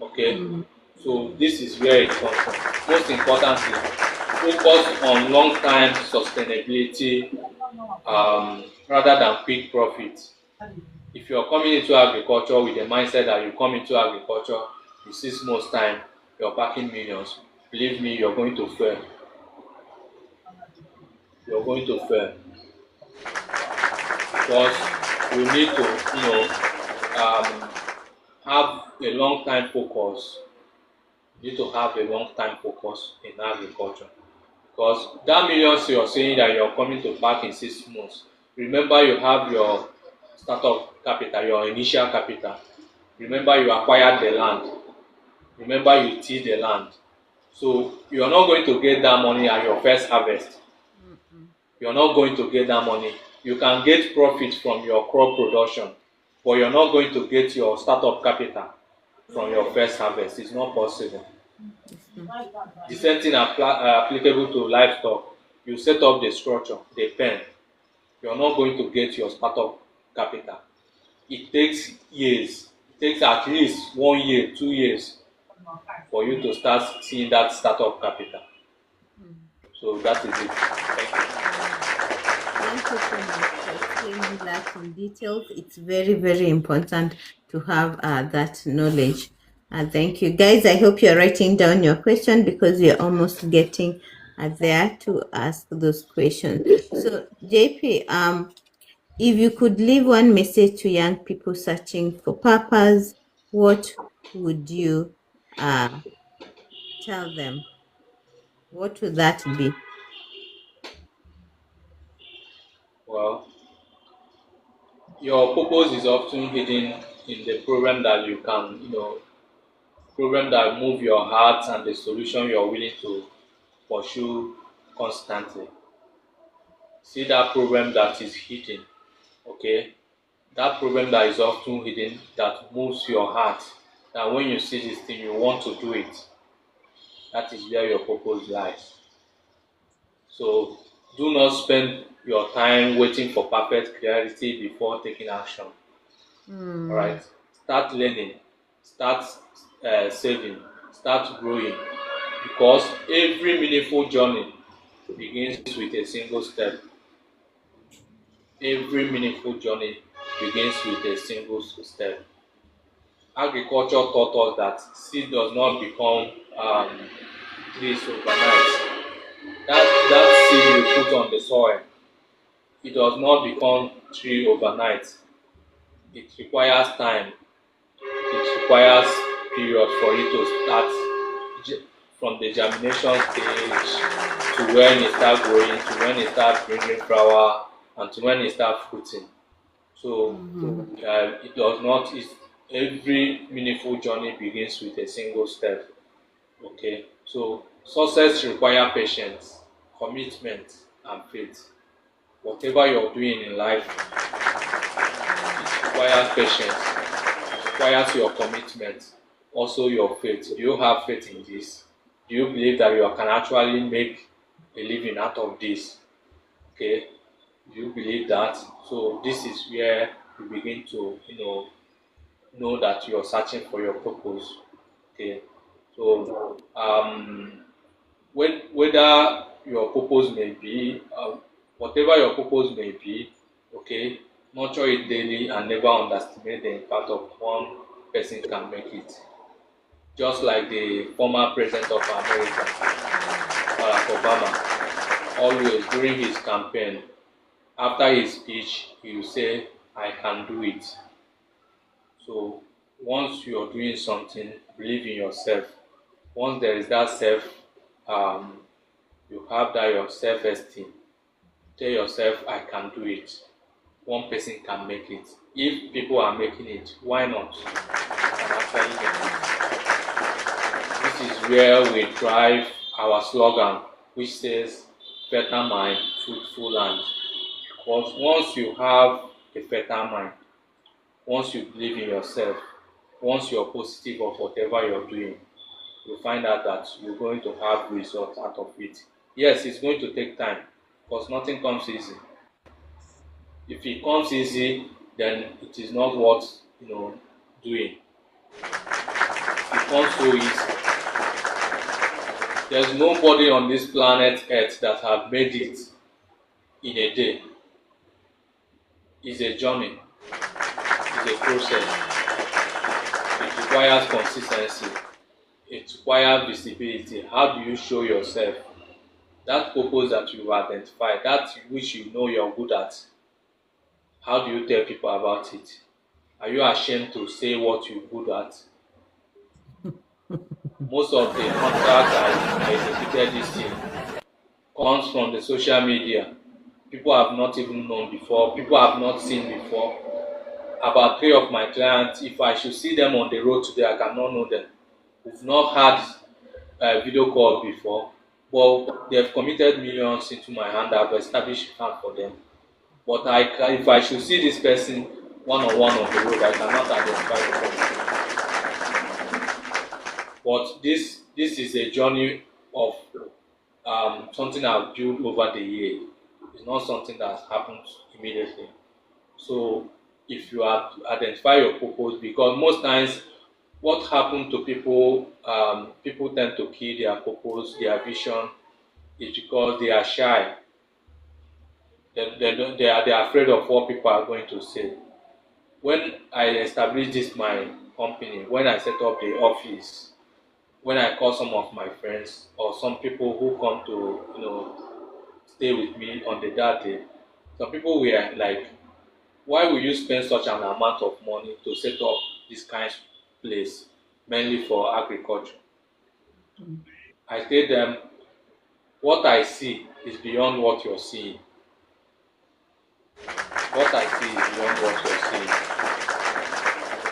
Okay, So this is where it comes from. Most importantly, focus on long-term sustainability rather than quick profit. If you're coming into agriculture with the mindset that you come into agriculture in 6 months' time, you're packing millions, believe me, you're going to fail. You're going to fail because you need to, um, have a long-time focus. You need to have a long-time focus in agriculture because that millions you're saying that you're coming to pack in 6 months. Remember, you have your startup capital, your initial capital. Remember, you acquired the land. Remember, you tilled the land. So you're not going to get that money at your first harvest. You're not going to get that money. You can get profit from your crop production, but you're not going to get your startup capital from your first harvest. It's not possible. The same thing applicable to livestock. You set up the structure, the pen. You're not going to get your startup capital. It takes years. It takes at least 1 year, 2 years for you to start seeing that startup capital. So that is it. Thank you so much for explaining that in details. It's very, very important to have that knowledge. Thank you, guys. I hope you're writing down your question because we're almost getting there to ask those questions. So, JP, if you could leave one message to young people searching for purpose, what would you tell them? What would that be? Well, your purpose is often hidden in the problem that you can, problem that move your heart and the solution you're willing to pursue constantly. See that problem that is hidden, okay? That problem that is often hidden that moves your heart. That when you see this thing, you want to do it. That is where your purpose lies. So do not spend your time waiting for perfect clarity before taking action. All right, start learning, start saving, start growing, because every meaningful journey begins with a single step. Every meaningful journey begins with a single step. Agriculture taught us that seed does not become trees overnight. That seed you put on the soil, it does not become tree overnight. It requires time. It requires period for it to start from the germination stage to when it starts growing, to when it starts bringing flower, and to when it starts fruiting. So it does not. Every meaningful journey begins with a single step. Okay, so success requires patience, commitment, and faith. Whatever you're doing in life, it requires patience, it requires your commitment, also your faith. Do you have faith in this? Do you believe that you can actually make a living out of this? Okay, do you believe that? So this is where you begin to, know that you're searching for your purpose. Okay, so whether your purpose may be, whatever your purpose may be, okay, nurture it daily and never underestimate the impact of one person can make it. Just like the former president of America, Barack Obama, always during his campaign, after his speech, he will say, "I can do it." So once you're doing something, believe in yourself. Once there is that you have that your self-esteem. Tell yourself, "I can do it." One person can make it. If people are making it, why not? You can actually make it. This is where we drive our slogan, which says, "Fertile mind, fruitful land." Because once you have a fertile mind, once you believe in yourself, once you're positive of whatever you're doing, you'll find out that you're going to have results out of it. Yes, it's going to take time because nothing comes easy. If it comes easy, then it is not worth doing. If it comes so easy, There's nobody on this planet Earth that have made it in a day. It's a journey. It's a process. It requires consistency. It requires visibility. How do you show yourself? That purpose that you've identified, that which you know you're good at, how do you tell people about it? Are you ashamed to say what you're good at? Most of the contracts I executed this year comes from the social media. People have not even known before, people have not seen before. About 3 of my clients, if I should see them on the road today, I cannot know them. We've not had a video call before, but they've committed millions into my hand. I've established a hand for them. But if I should see this person one-on-one on the road, I cannot identify the person. But this is a journey of something I've built over the year. It's not something that happened immediately. So if you identify your purpose, because most times what happens to people, people tend to kill their purpose, their vision, is because they are shy. They are afraid of what people are going to say. When I established this my company, when I set up the office, when I call some of my friends or some people who come to stay with me on that day, some people were like, why will you spend such an amount of money to set up this kind of place, mainly for agriculture? I tell them, what I see is beyond what you're seeing. What I see is beyond what you're seeing.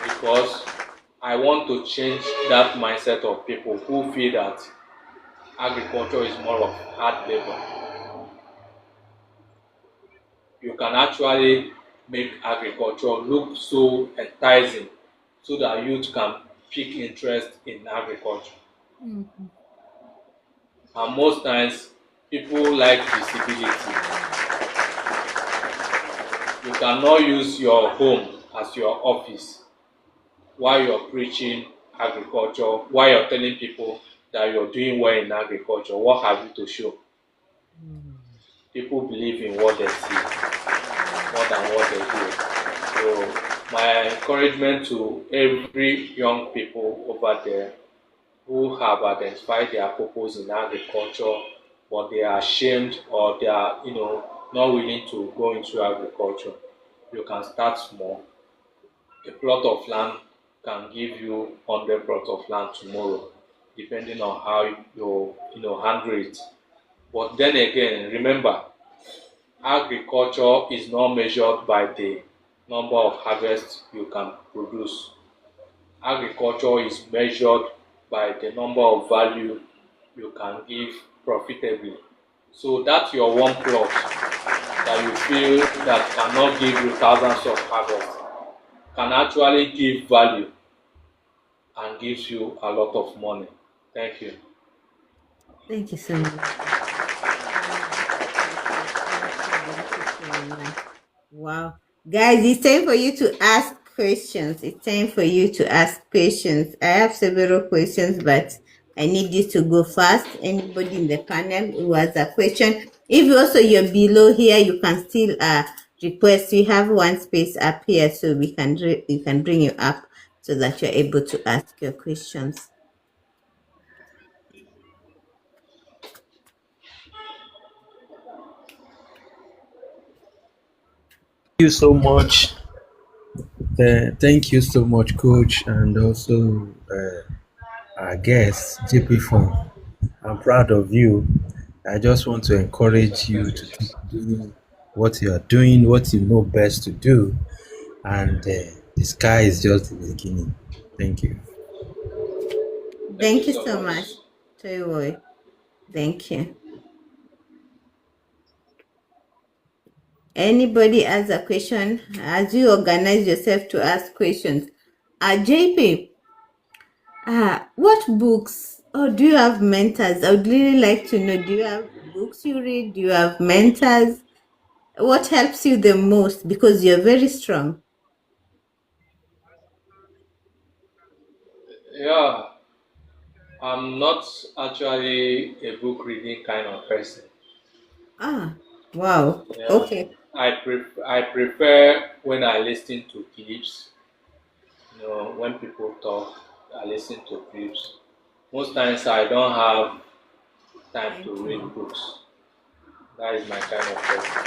Because I want to change that mindset of people who feel that agriculture is more of hard labor. You can actually make agriculture look so enticing so that youth can pick interest in agriculture. Mhm. And most times, people like visibility. You cannot use your home as your office while you're preaching agriculture, while you're telling people that you're doing well in agriculture. What have you to show? People believe in what they see more than what they do. So my encouragement to every young people over there who have identified their purpose in agriculture, but they are ashamed or they are not willing to go into agriculture, you can start small. A plot of land can give you 100 plots of land tomorrow, depending on how you handle it. But then again, remember, agriculture is not measured by the number of harvests you can produce. Agriculture is measured by the number of value you can give profitably. So that's your one plot that you feel that cannot give you thousands of harvests can actually give value and gives you a lot of money. Thank you. Thank you so much. Thank you so much. Wow. Guys, it's time for you to ask questions. It's time for you to ask questions. I have several questions, but I need you to go fast. Anybody in the panel who has a question, if also you're below here, you can still request. We have one space up here, so we can bring you up so that you're able to ask your questions. You so much. Thank you so much, Coach, and also our guest, JP Fong. I'm proud of you. I just want to encourage you to keep doing what you are doing, what you know best to do, and the sky is just the beginning. Thank you. Thank you so much, Toyoboy. Thank you. Anybody has a question? As you organize yourself to ask questions. JP, what books or do you have mentors? I would really like to know, do you have books you read? Do you have mentors? What helps you the most? Because you're very strong. Yeah, I'm not actually a book reading kind of person. Ah, wow. Yeah, Okay. I prefer when I listen to clips. When people talk, I listen to clips. Most times I don't have time Thank to you. read books. That is my kind of person.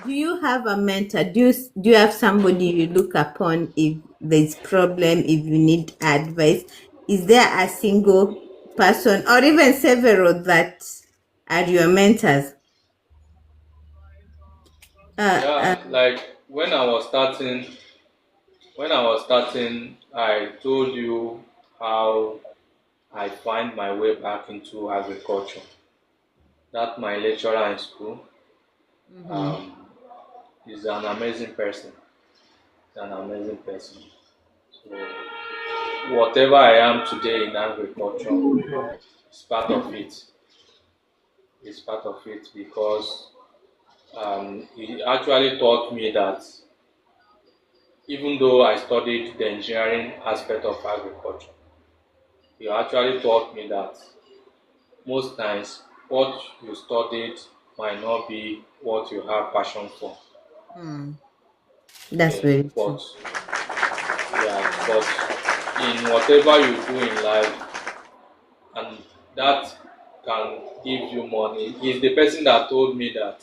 Do you have a mentor? Do you have somebody you look upon if there's problem, if you need advice? Is there a single person or even several that are your mentors? Yeah, like when I was starting, I told you how I find my way back into agriculture. That my lecturer in school Mhm. um, is an amazing person. He's an amazing person. So whatever I am today in agriculture is part of it. Is part of it because he actually taught me that even though I studied the engineering aspect of agriculture, he actually taught me that most times what you studied might not be what you have passion for. Mm, that's Okay, very but true. yeah, but in whatever you do in life, and that can give you money. He's the person that told me that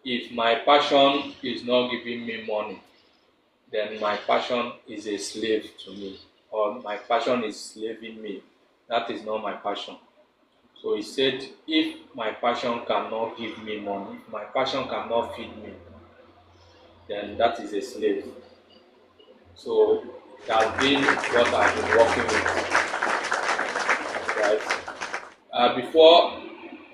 if my passion is not giving me money, then my passion is a slave to me, or my passion is slaving me. That is not my passion. So he said, if my passion cannot give me money, if my passion cannot feed me, then that is a slave. So that's been what I've been working with, right? Before,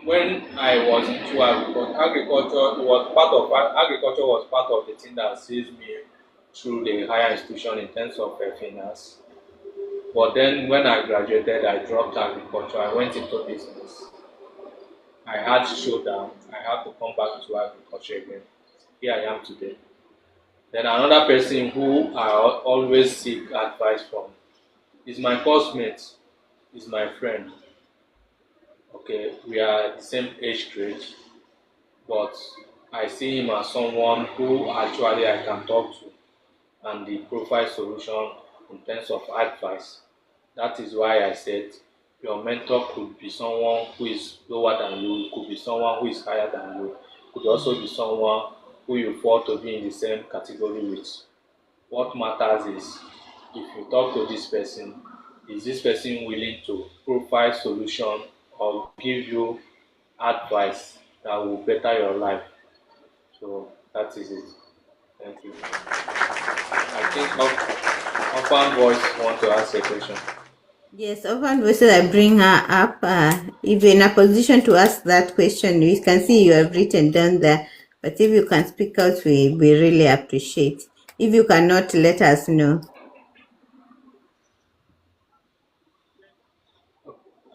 when I was into agriculture was part of the thing that saves me through the higher institution in terms of finance. But then when I graduated, I dropped agriculture. I went into business. I had to show down. I had to come back to agriculture again. Here I am today. Then another person who I always seek advice from is my course mate, is my friend. Okay, we are the same age grade, but I see him as someone who actually I can talk to and the provide solution in terms of advice. That is why I said your mentor could be someone who is lower than you, could be someone who is higher than you, could also be someone who you fall to be in the same category with. What matters is if you talk to this person, is this person willing to provide solution or give you advice that will better your life? So that is it. Thank you. I think Ofan Voice want to ask a question. Yes, often voices I bring her up. If you're in a position to ask that question, we can see you have written down there. But if you can speak out, we really appreciate. If you cannot, let us know.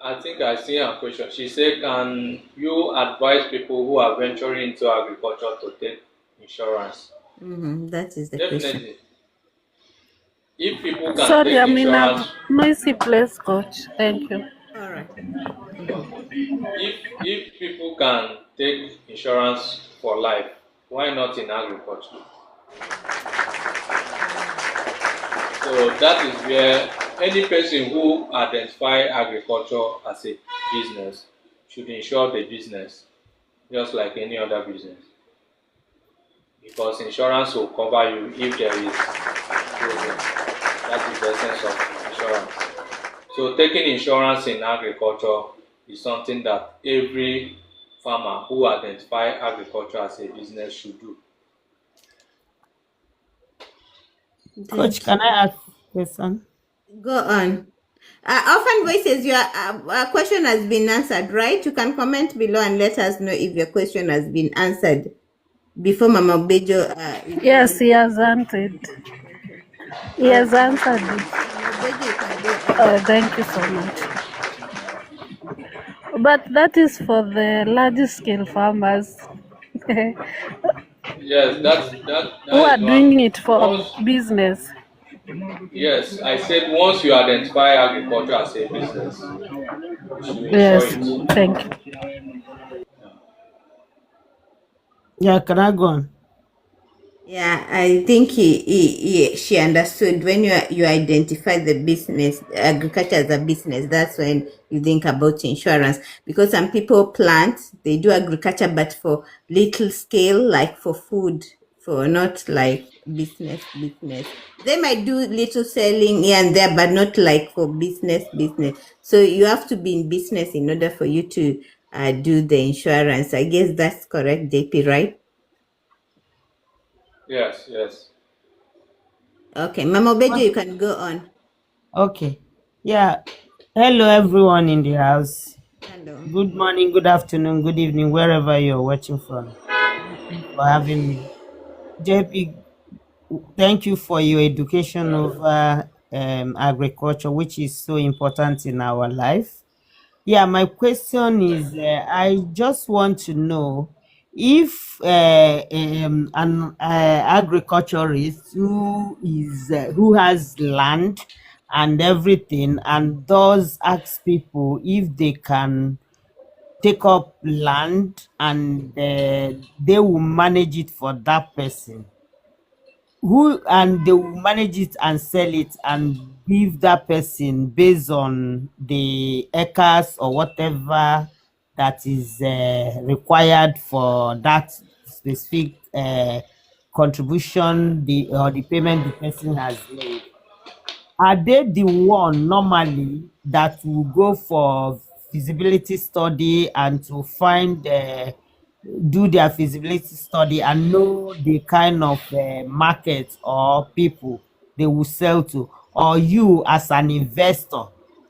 I think I see her question. She said, can you advise people who are venturing into agriculture to take insurance? That is the question. Definitely. If people can Sorry, take I'm in a insurance, noisy place, coach. Thank you. All right. if people can take insurance for life, why not in agriculture? So that is where any person who identify agriculture as a business should insure the business just like any other business, because insurance will cover you if there is problem. That is the essence of insurance. So taking insurance in agriculture is something that every farmer who identify agriculture as a business should do. Coach, Thank can you. I ask a question? Go on. Often voices, your question has been answered, right? You can comment below and let us know if your question has been answered before Mama Bejo is the Yes, one. he has answered. Thank you. He has answered it. Mama Bejo, you can go on. Oh, thank you so much. But that is for the large scale farmers Yes, who that are is one. doing it for Once business. Yes, I said once you identify agriculture as a business, you should insure Yes, it. thank you. Yeah, can I go on? Yeah, I think she understood when you identify the business, agriculture as a business, that's when you think about insurance. Because some people plant, they do agriculture, but for little scale, like for food, for not like business. They might do little selling here and there, but not like for business. So you have to be in business in order for you to do the insurance. I guess that's correct, JP, right? Yes, yes. Okay, Mama Bejo, you can go on. Okay. Yeah. Hello, everyone in the house. Hello. Good morning, good afternoon, good evening, wherever you're watching from. Thank you for having me. JP, thank you for your education over agriculture, which is so important in our life. Yeah, my question is I just want to know if an agriculturist who has land and everything and does ask people if they can take up land and they will manage it for that person, who and they will manage it and sell it and give that person based on the acres or whatever that is required for that specific contribution the payment the person has made. Are they the one normally that will go for feasibility study and to find do their feasibility study and know the kind of market or people they will sell to, or you as an investor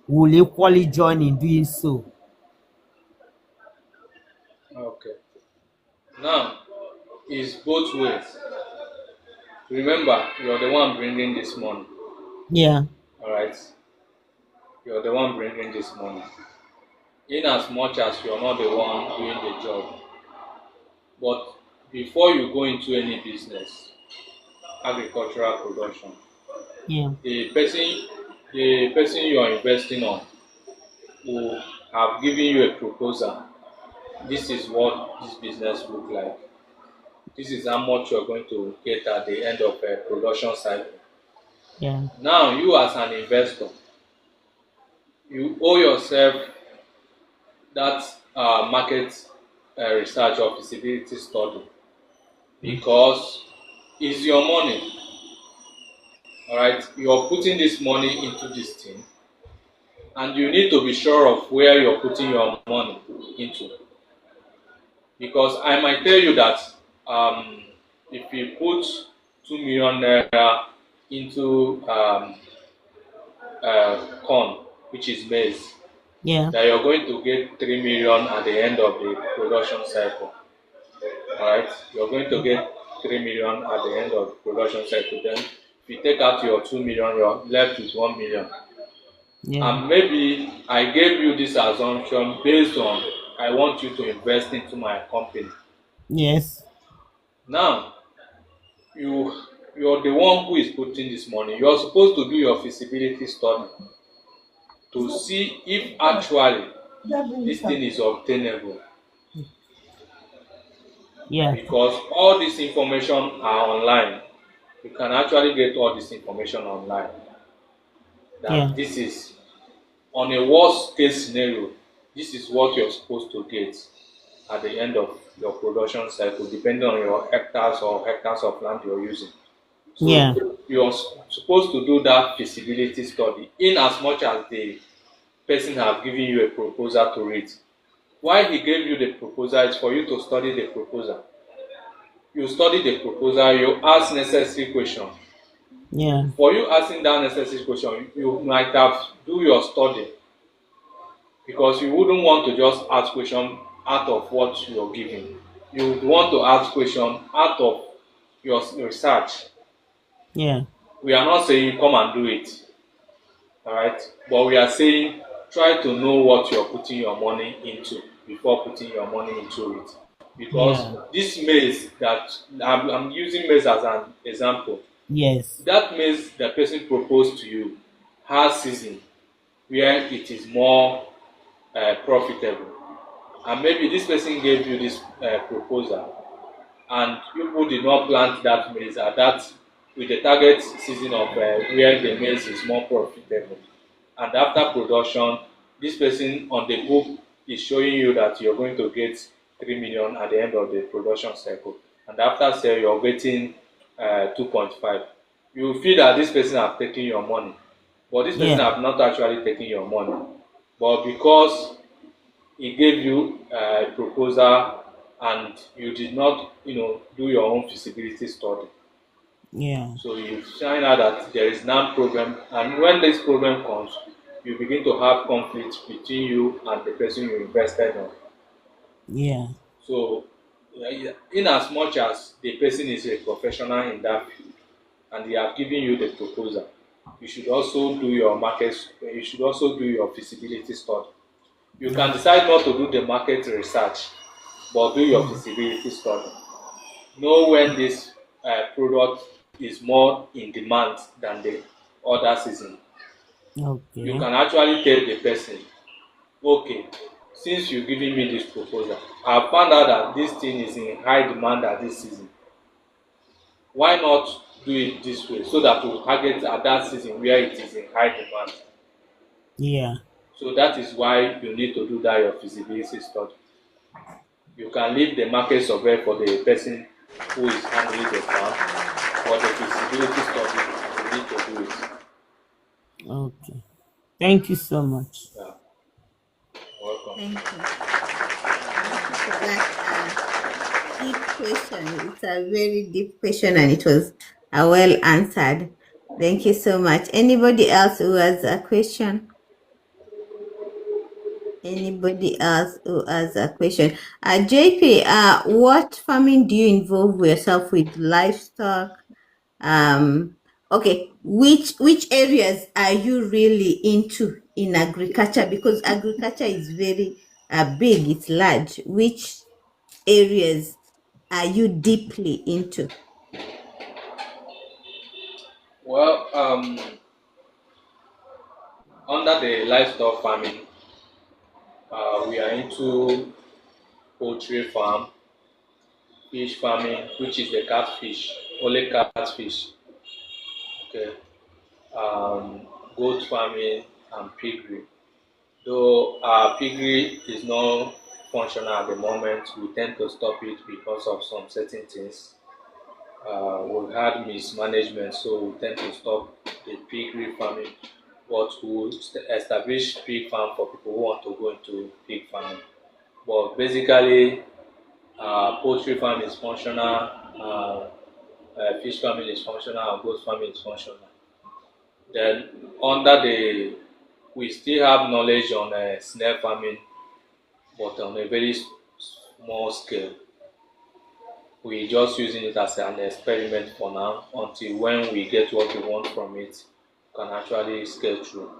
will equally join in doing so? Okay. Now, it's both ways. Remember, you're the one bringing this money. Yeah, All right. You're the one bringing this money. In as much as you're not the one doing the job, but before you go into any business, agricultural production, yeah, the person, the person you are investing on will have given you a proposal. This is what this business look like. This is how much you're going to get at the end of a production cycle. yeah, Now, you as an investor, you owe yourself that market research or feasibility study because it's your money. All right, you're putting this money into this thing, and you need to be sure of where you're putting your money into. Because I might tell you that if you put 2 million naira into corn, which is maize, yeah, that you're going to get 3 million at the end of the production cycle. Alright, you're going to get 3 million at the end of the production cycle. Then if you take out your 2 million, you're left with 1 million. yeah, And maybe I gave you this assumption based on I want you to invest into my company. yes, Now you're the one who is putting this money. You're supposed to do your feasibility study to see if actually this thing is obtainable, yeah, because all this information are online. You can actually get all this information online. yeah, That this is on a worst case scenario, this is what you're supposed to get at the end of your production cycle, depending on your hectares of land you're using. yeah, So you're supposed to do that feasibility study in as much as the person has given you a proposal to read. Why he gave you the proposal is for you to study the proposal. You study the proposal, you ask necessary questions. yeah, For you asking that necessary question, you might have do your study, because you wouldn't want to just ask question out of what you're giving. You would want to ask question out of your research. yeah, We are not saying come and do it, all right, but we are saying try to know what you're putting your money into before putting your money into it. Because yeah, this maize that I'm using maize as an example, Yes. That means the person proposed to you has season where it is more profitable, and maybe this person gave you this proposal, and people did not plant that maize at that with the target season of where the maize is more profitable, and after production this person on the book is showing you that you're going to get 3 million at the end of the production cycle, and after sale you're getting 2.5. You feel that this person have taken your money, but this person Yeah. have not actually taken your money, but because he gave you a proposal and you did not do your own feasibility study, Yeah. so you find out that there is now problem, and when this problem comes you begin to have conflict between you and the person you invested on. Yeah. So in as much as the person is a professional in that field and they have given you the proposal, you should also do your market, you should also do your feasibility study. You can decide not to do the market research, but do your feasibility study. Know when this product is more in demand than the other season. You Okay. can actually tell the person, okay, since you giving me this proposal, I found out that this thing is in high demand at this season. Why not do it this way so that we target at that season where it is in high demand? Yeah. So that is why you need to do that your feasibility study. You can leave the market survey for the person who is handling the farm, but the feasibility study you need to do it. Okay. Thank you so much. Yeah, welcome. Thank you. Thank you for that deep question. It's a very deep question and it was well answered. Thank you so much. Anybody else who has a question? Anybody else who has a question? JP, what farming do you involve yourself with? Livestock? Okay, which areas are you really into in agriculture? Because agriculture is very big, it's large. Which areas are you deeply into? Well, under the livestock farming, we are into poultry farm, fish farming, which is the catfish, only catfish. Okay, goat farming and piggery. Though our piggery is not functional at the moment, we tend to stop it because of some certain things. We've had mismanagement, so we tend to stop the piggery farming. But we'll establish pig farm for people who want to go into pig farming. But basically, poultry farm is functional, fish farming is functional, and goat farming is functional. Then under the, we still have knowledge on snail farming, but on a very small scale. We just using it as an experiment for now until when we get what we want from it, can actually scale through.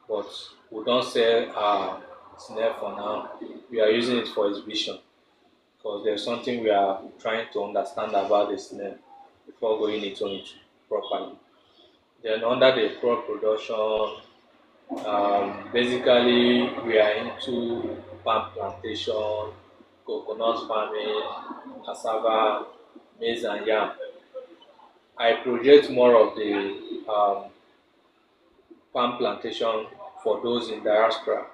But we don't sell our snail for now. We are using it for exhibition because there's something we are trying to understand about the snail before going into it properly. Then under the crop production, basically we are into palm plantation, coconut farming, cassava, maize and yam. I project more of the palm plantation for those in diaspora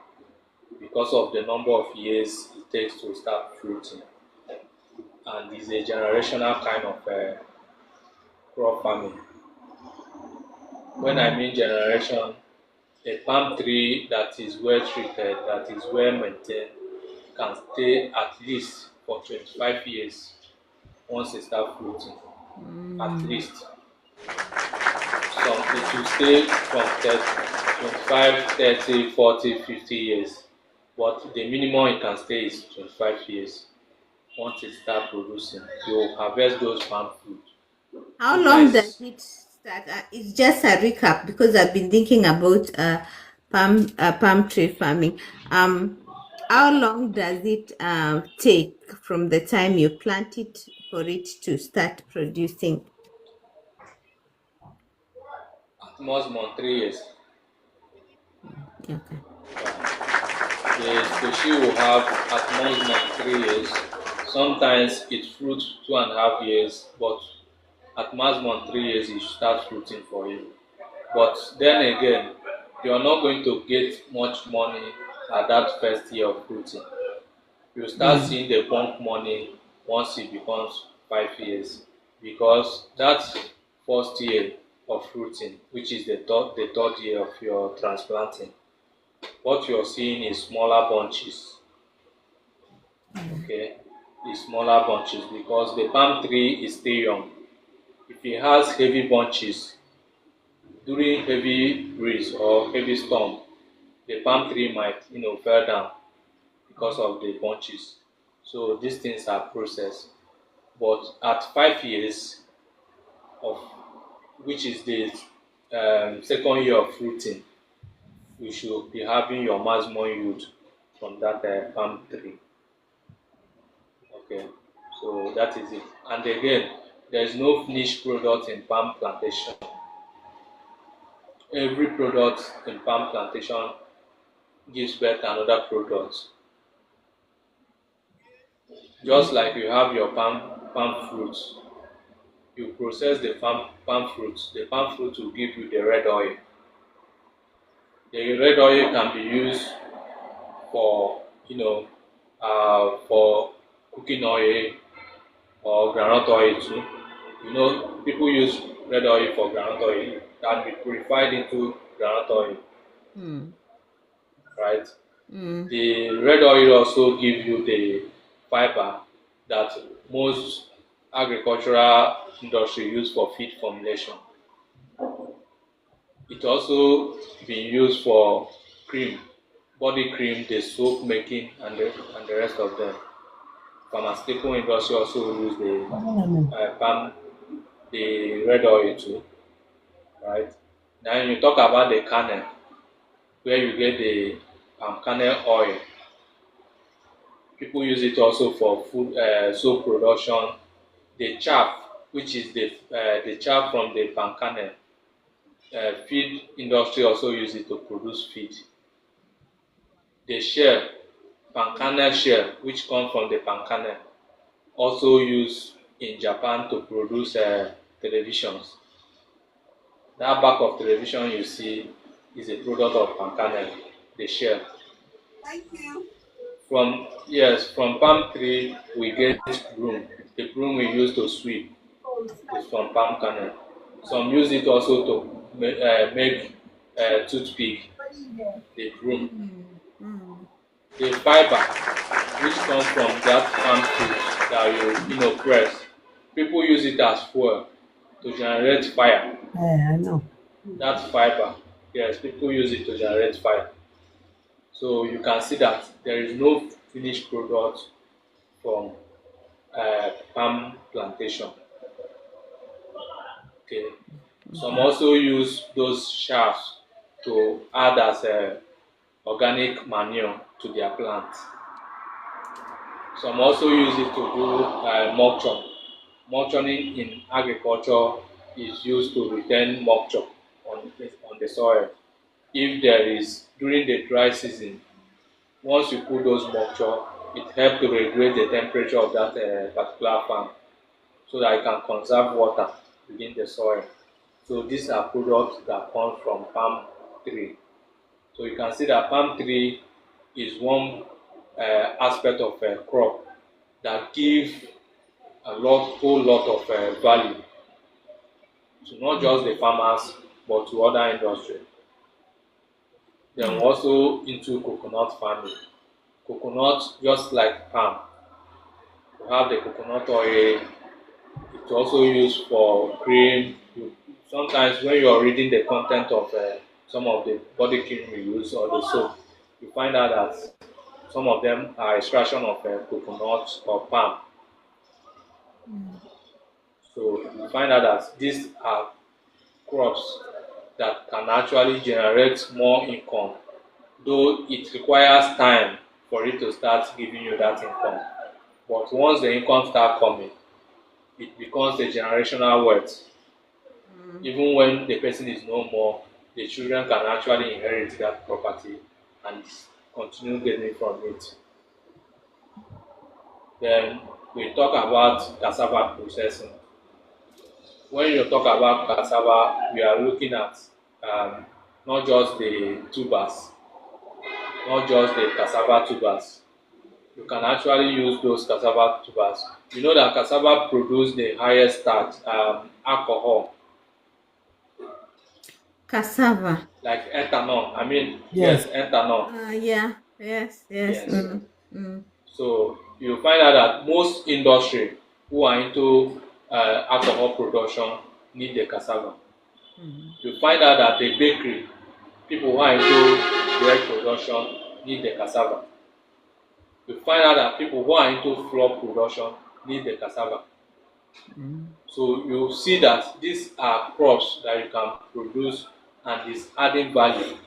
because of the number of years it takes to start fruiting, and it's a generational kind of crop farming. When I mean generation, a palm tree that is well treated, that is well maintained, can stay at least for 25 years once it start fruiting. At least. Some it will stay from 25, 30, 40, 50 years. But the minimum it can stay is 25 years. Once it start producing, you will harvest those palm fruit. How It long does might, it start? It's just a recap because I've been thinking about palm tree farming. How long does it take from the time you plant it for it to start producing? maximum 3 years. Okay. The species will have at maximum 3 years. Sometimes it fruits 2.5 years, but at maximum 3 years it start fruiting for you. But then again, you are not going to get much money at that first year of fruiting. You start seeing the bulk money once it becomes 5 years, because that first year of fruiting, which is the third year of your transplanting, what you're seeing is smaller bunches. Okay, is smaller bunches because the palm tree is still young. If it has heavy bunches during heavy breeze or heavy storm, the palm tree might fall down because of the bunches. So these things are processed. But at 5 years of which is the second year of fruiting, you should be having your maximum yield from that palm tree. Okay, so that is it. And again, there is no finished product in palm plantation. Every product in palm plantation gives birth to another product. Just like you have your palm fruits, you process the palm fruits. The palm fruit will give you the red oil. The red oil can be used for for cooking oil or groundnut oil too. People use red oil for groundnut oil. It can be purified into groundnut oil, right? The red oil also give you the fiber that most agricultural industry use for feed formulation. It also been used for cream, body cream, the soap making, and the rest of them. Pharmaceutical industry also use the red oil too, right? Now you talk about the kernel, where you get the palm kernel oil. People use it also for food soap production. The chaff, which is the chaff from the palm kernel, feed industry also use it to produce feed. The shell, palm kernel shell, which come from the palm kernel, also used in Japan to produce televisions. That back of television you see is a product of palm kernel, the shell. From palm tree we get broom. The broom we use to sweep is from palm kernel. Some use it also to make toothpick, the broom. The fiber which comes from that palm fruit that you press, people use it as fuel to generate fire. I know. That fiber, yes, people use it to generate fire. So you can see that there is no finished product from palm plantation. Okay. Some also use those shafts to add as organic manure to their plants. Some also use it to do mulching. Mulching in agriculture is used to retain moisture on the soil. If there is during the dry season, once you put those moisture, it helps to regulate the temperature of that particular farm, so that it can conserve water within the soil. So these are products that come from palm tree. So you can see that palm tree is one aspect of a crop that give whole lot of value to not just the farmers but to other industry. Then also into coconut farming. Coconut, just like palm, you have the coconut oil. It's also used for cream. Sometimes when you are reading the content of some of the body cream we use or the soap, you find out that some of them are extraction of coconut or palm. So you find out that these are crops that can actually generate more income, though it requires time for it to start giving you that income. But once the income start coming, it becomes a generational wealth. Even when the person is no more, the children can actually inherit that property and continue getting from it. Then we talk about cassava processing. When you talk about cassava, we are looking at um, not just the tubers, not just the cassava tubers. You can actually use those cassava tubers. You know that cassava produce the highest starch, alcohol, Cassava. like ethanol. I mean, yes, Yes. ethanol. Yeah. Yes. Yes. Yes. Mm. So you find out that most industry who are into alcohol production need the cassava. You find out that the bakery, people who are into bread production need the cassava. You find out that people who are into flour production need the cassava. So you see that these are crops that you can produce and is adding value,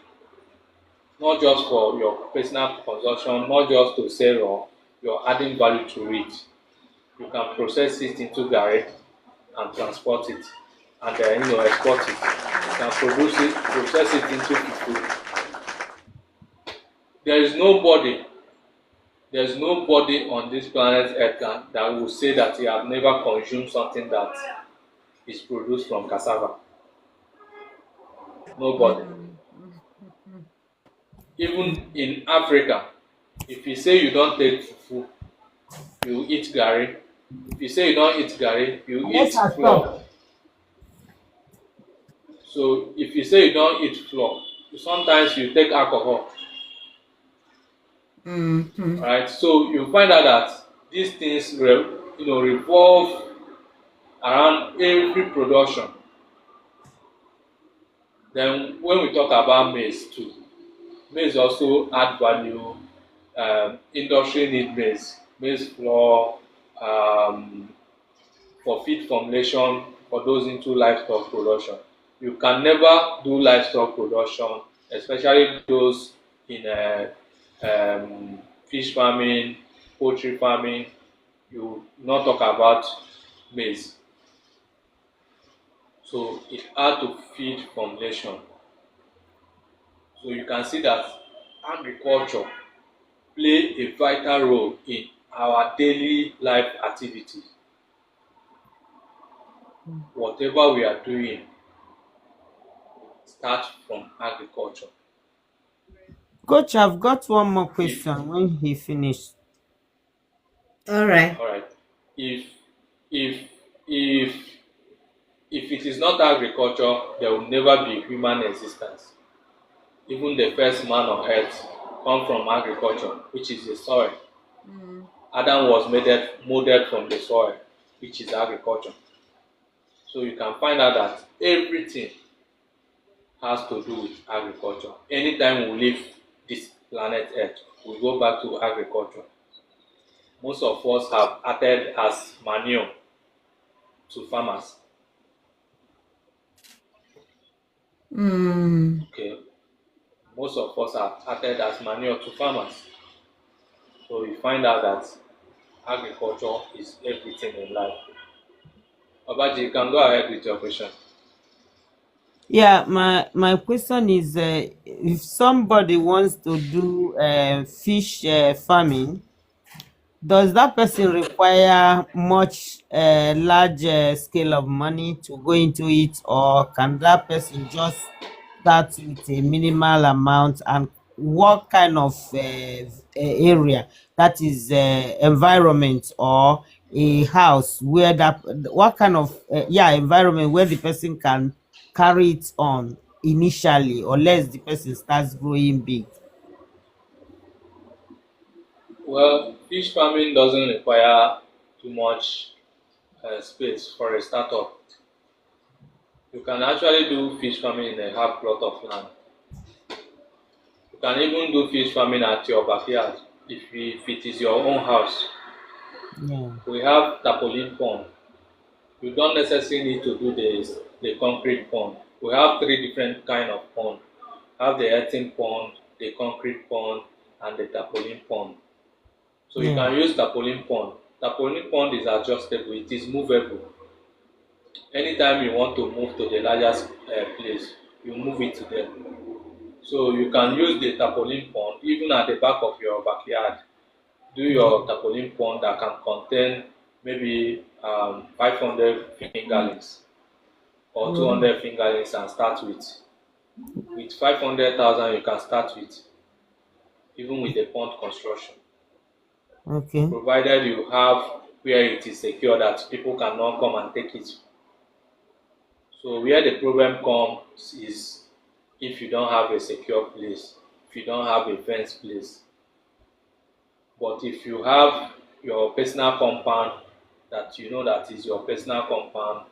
not just for your personal consumption, not just to sell raw, you're adding value to it. You can process it into garri and transport it and export it. You can produce it, process it into fufu. There is nobody on this planet Earth that will say that he have never consumed something that is produced from cassava. Nobody. Even in Africa, if you say you don't take fufu, you eat garri. If you say you don't eat garri, you eat Yes, I flour. stop. So if you say you don't eat flour, sometimes you take alcohol. Right? So you find out that these things revolve around every production. Then when we talk about maize too, maize also add value. Industry need maize flour, for feed formulation for those into livestock production. You can never do livestock production, especially those in fish farming, poultry farming. You not talk about maize. So it add to feed formulation. So you can see that agriculture play a vital role in our daily life activity. Whatever we are doing start from agriculture. Coach, I've got one more If question when he finished. All right. all right, if if if if it is not agriculture, there will never be human existence. Even the first man on earth come from agriculture, which is the soil. Adam was molded from the soil, which is agriculture. So you can find out that everything has to do with agriculture. Anytime we leave this planet Earth, we go back to agriculture. Most of us have acted as manure to farmers. Okay, most of us have acted as manure to farmers. So you find out that agriculture is everything in life. Obaji, you can go ahead with your question. Yeah, my question is, if somebody wants to do fish farming, does that person require much large scale of money to go into it, or can that person just start with a minimal amount? And what kind of area, that is environment, or a house where that, what kind of environment where the person can carry it on initially, unless the person starts growing big? Well, fish farming doesn't require too much space for a startup. You can actually do fish farming in a half plot of land. You can even do fish farming at your backyard if it is your own house. Yeah. We have tarpaulin pond. You don't necessarily need to do the concrete pond. We have three different kind of pond. We have the earthen pond, the concrete pond, and the tarpaulin pond. So you Yeah. can use tarpaulin pond. Tarpaulin pond is adjustable, it is movable. anytime you want to move to the largest place, you move it to them. So you can use the tarpaulin pond even at the back of your backyard. Do your tarpaulin pond that can contain maybe 500 fingerlings or Oh, 200 fingerlings and start with. With 500,000 you can start with, even with the pond construction, okay. provided you have where it is secure that people cannot come and take it. So where the problem comes is if you don't have a secure place, if you don't have a fenced place. But if you have your personal compound that you know that is your personal compound,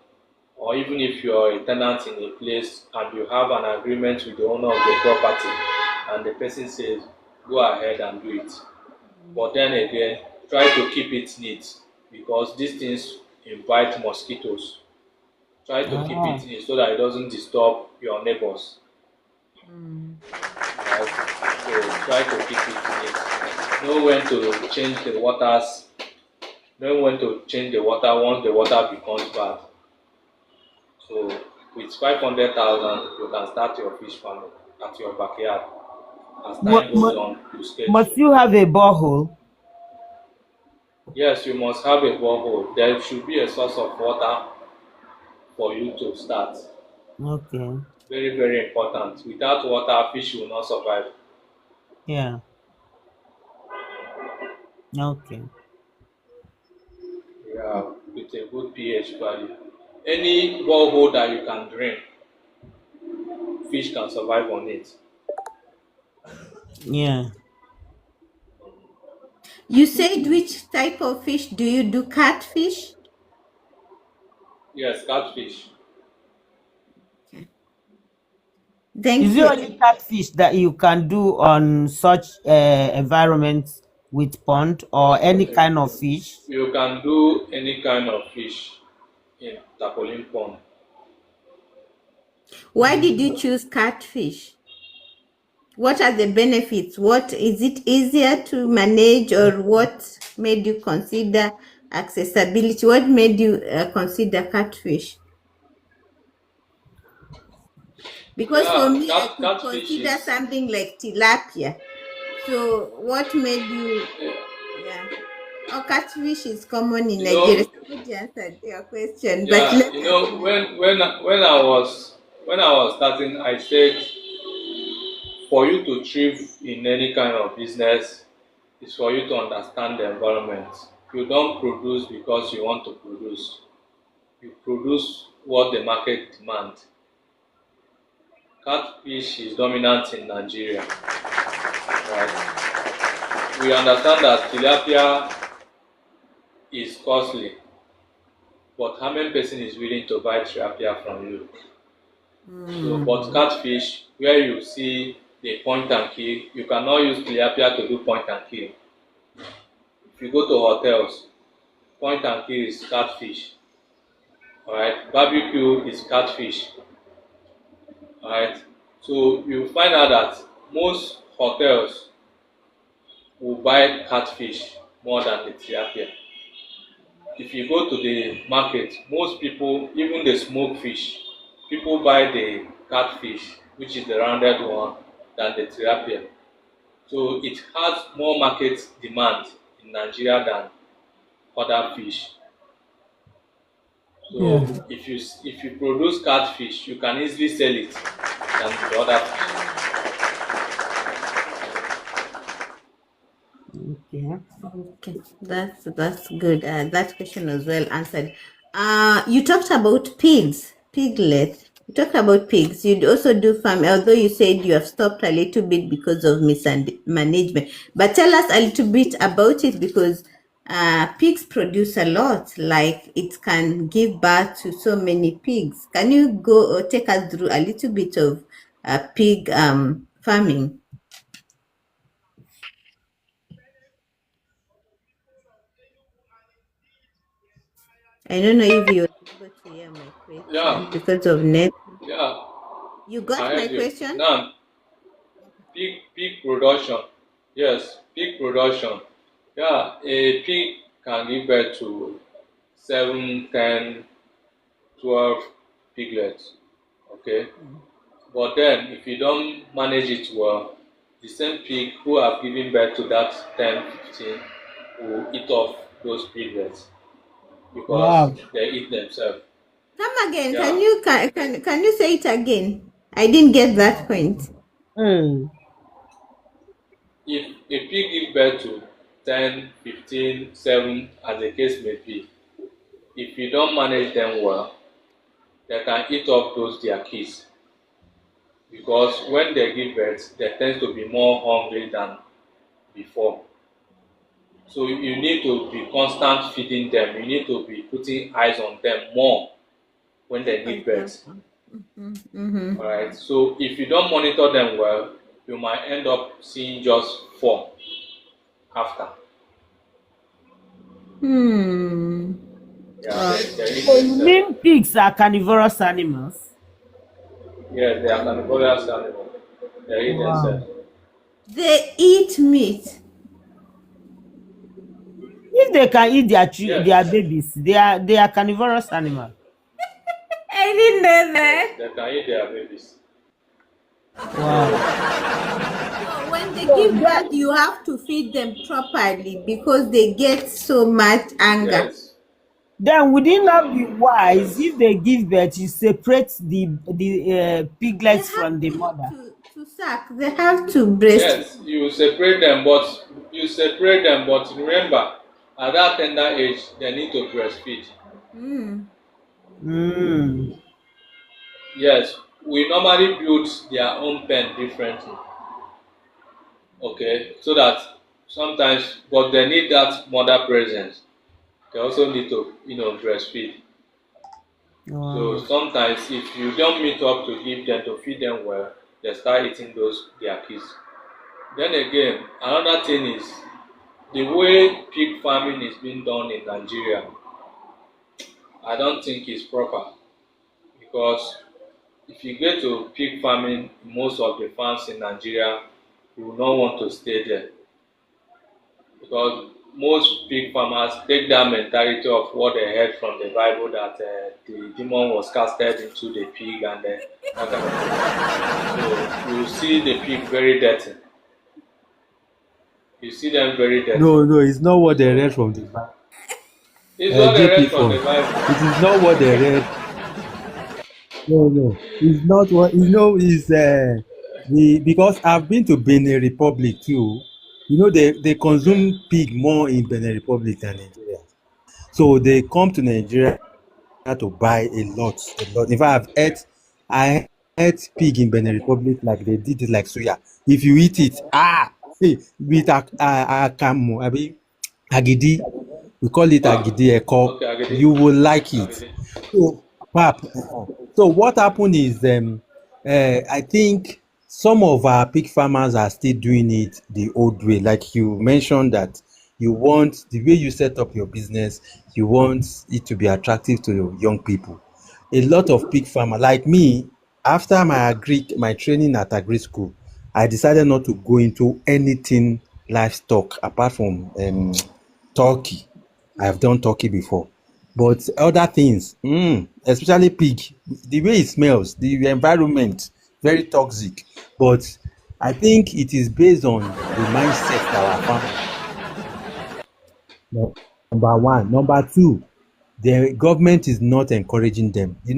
or even if you are a tenant in a place and you have an agreement with the owner of the property and the person says go ahead and do it. But then again, try to keep it neat because these things invite mosquitoes. Try to keep Ah, it neat so that it doesn't disturb your neighbors. Mm. Right? So try to keep it neat. Know when to change the waters. Know when to change the water once the water becomes bad. So with 500,000, you can start your fish farming at your backyard. As mu- time goes mu- on, you schedule. must you have a borehole? Yes, you must have a borehole. There should be a source of water for you to start. Okay. Very, very important. Without water, fish will not survive. Yeah. Okay. Yeah, with a good pH value. Any borehole that you can drain, fish can survive on it. Yeah. You said which type of fish do you do? Catfish? Yes, catfish. Okay. Is Thank it you. only catfish that you can do on such environments with pond or any kind of fish? You can do any kind of fish in tarpaulin pond. Why did you choose catfish? What are the benefits? What is it easier to manage, or what made you consider accessibility? What made you consider catfish? Because for Yeah, me, I could catfish consider is something like tilapia. So, what made you, yeah? Oh, catfish is common in you Nigeria. know Somebody answered your question, but yeah, let us know. when I was starting, I said for you to thrive in any kind of business is for you to understand the environment. You don't produce because you want to produce. You produce what the market demands. Catfish is dominant in Nigeria, right? We understand that tilapia is costly, but how many person is willing to buy tilapia from you? So, but Mm. catfish, where you see the point and kill, you cannot use tilapia to do point and kill. If you go to hotels, point and kill is catfish. Alright, barbecue is catfish. Alright, so you find out that most hotels will buy catfish more than the tilapia. If you go to the market, most people, even the smoked fish, people buy the catfish, which is the rounded one, than the tilapia. So it has more market demand in Nigeria than other fish. Yeah. So if you produce catfish, you can easily sell it than the other fish. Okay. Okay, that's good. That question was well answered. You talked about pigs, piglets. You talked about pigs. You'd also do farm, although you said you have stopped a little bit because of mismanagement. But tell us a little bit about it, because pigs produce a lot. Like, it can give birth to so many pigs. Can you go or take us through a little bit of pig farming? I don't know if you're able to hear my question Yeah, because of net. yeah, You I got my heard you. question? Now, pig production. Yes, pig production. Yeah, a pig can give birth to 7, 10, 12 piglets. Okay, but then if you don't manage it well, the same pig who have given birth to that 10, 15 will eat off those piglets because Wow. they eat themselves. Come again. Can Yeah. you can you say it again? I didn't get that point. Hmm. If a pig gives birth to 10, 15, 7, as the case may be, if you don't manage them well, they can eat up those their kids. Because when they give birth, they tend to be more hungry than before. So you need to be constant feeding them. You need to be putting eyes on them more when they give birth. Mm-hmm. All right. So if you don't monitor them well, you might end up seeing just 4 after. Yeah, they eat So you themselves. mean pigs are carnivorous animals? Yes, they are carnivorous animals. They eat Wow. themselves. They eat meat. If they can eat their Yes, their babies, they are carnivorous animals. I didn't know that. they can eat their babies. Wow. So when they give birth, you have to feed them properly because they get so much anger. Yes, Then would it not be wise yes, if they give birth, you separate the They piglets have from the mother? to suck. They have to breast. yes. You separate them, but remember, at that tender age, they need to breastfeed. Mm. Yes, we normally build their own pen differently. Okay, so that sometimes, but they need that mother presence. They also need to, breastfeed. So Wow. sometimes, if you don't meet up to give them to feed them well, they start eating their kids. Then again, another thing is the way pig farming is being done in Nigeria. I don't think it's proper because if you get to pig farming, most of the farms in Nigeria, you will not want to stay there because most pig farmers take that mentality of what they heard from the Bible that the demon was casted into the pig and that kind of thing. So you see the pig very dirty. You see them very dirty. No, it's not what they So read from the Bible. it's what they JP read from Fund. the Bible. It is not what they read. No. It's not what is because I've been to Benin Republic too. They consume pig more in Benin Republic than Nigeria. So they come to Nigeria to buy a lot. In fact, I ate pig in Benin Republic like they did it like suya. If you eat it, with akamu, agidi, we call it Wow. agidi eko, Okay, I get it. you will like I it. get it. So, pap, so what happened is, I think some of our pig farmers are still doing it the old way. Like you mentioned that you want the way you set up your business, you want it to be attractive to young people. A lot of pig farmers, like me, after my training at agri school, I decided not to go into anything livestock apart from turkey. I have done turkey before. But other things, especially pig, the way it smells, the environment, very toxic. But I think it is based on the mindset that our farmers. Number one. Number two, the government is not encouraging them. We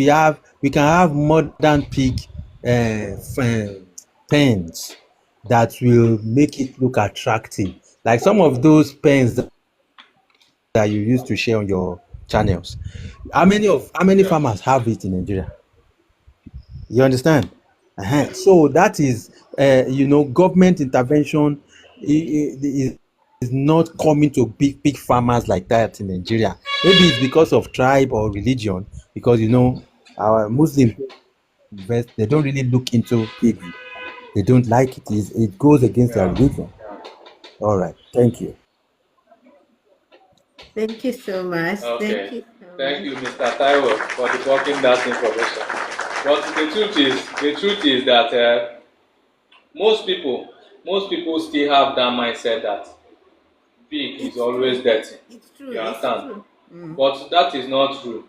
can have modern pig pens that will make it look attractive. Like some of those pens that you used to share on your channels. How many Yeah. farmers have it in Nigeria? You understand? So that is, government intervention is not coming to big farmers like that in Nigeria. Maybe it's because of tribe or religion, because our Muslims they don't really look into pig. They don't like it. It goes against their Yeah. religion. Yeah. All right. Thank you. Thank you so much. Thank Okay. you so Thank much. you, Mr. Taiwo, for debunking that information. But the truth is that most people still have that mindset that pig is always dirty. It's true. You It's understand? true. But that is not true.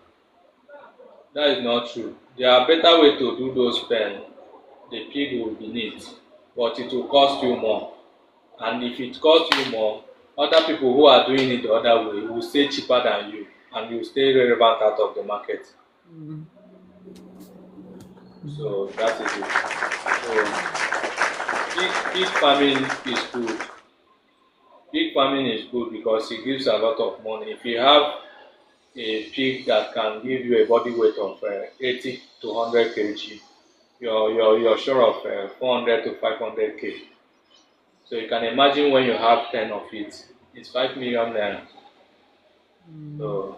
That is not true. There are better way to do those pen. The pig will be neat, but it will cost you more. And if it costs you more, other people who are doing it the other way will stay cheaper than you, and you stay relevant out of the market. So that is it. So pig farming is good. Pig farming is good because it gives a lot of money. If you have a pig that can give you a body weight of 80 to 100 kg, you're sure of 400 to 500k. So you can imagine when you have 10 of it, it's 5 million naira. So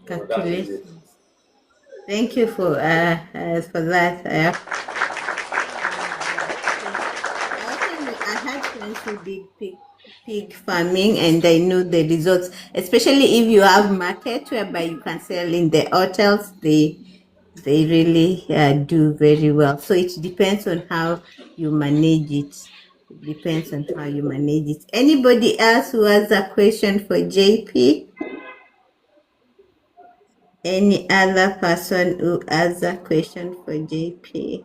that is it. Calculations. Thank you for that. I had friends who did pig farming, and I know the results. Especially if you have market whereby you can sell in the hotels, they really do very well. So it depends on how you manage it. It depends on how you manage it. Anybody else who has a question for JP? Any other person who has a question for JP?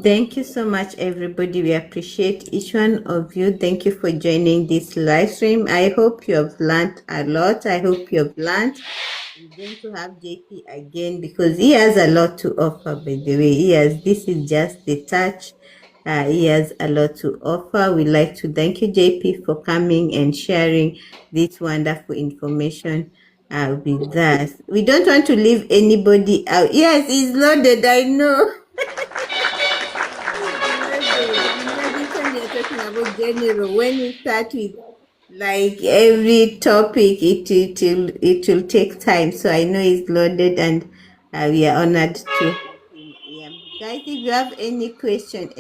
Thank you so much, everybody. We appreciate each one of you. Thank you for joining this live stream. I hope you have learned a lot. I hope you have learned. We're going to have JP again because he has a lot to offer, by the way. This is just the touch. He has a lot to offer. We'd like to thank you, JP, for coming and sharing this wonderful information with us. We don't want to leave anybody out. Yes, it's loaded, I know. You're talking about general. When we start with like every topic, it will take time. So I know it's loaded, and we are honored to. Yeah. Guys, if you have any question,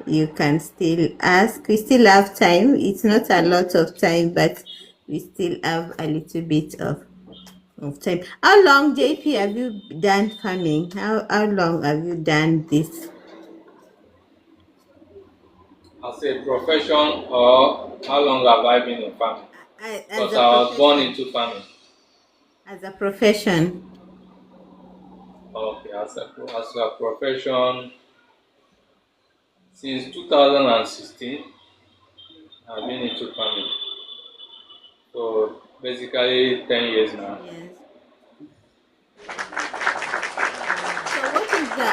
you can still ask. We still have time. It's not a lot of time, but we still have a little bit of time. How long, JP, have you done farming? How long have you done this? As a profession, or how long have I been in farming? Because I was born into farming. As a profession. Okay, as a profession, since 2016, I've been into farming. So basically 10 years now. Yes. So what is the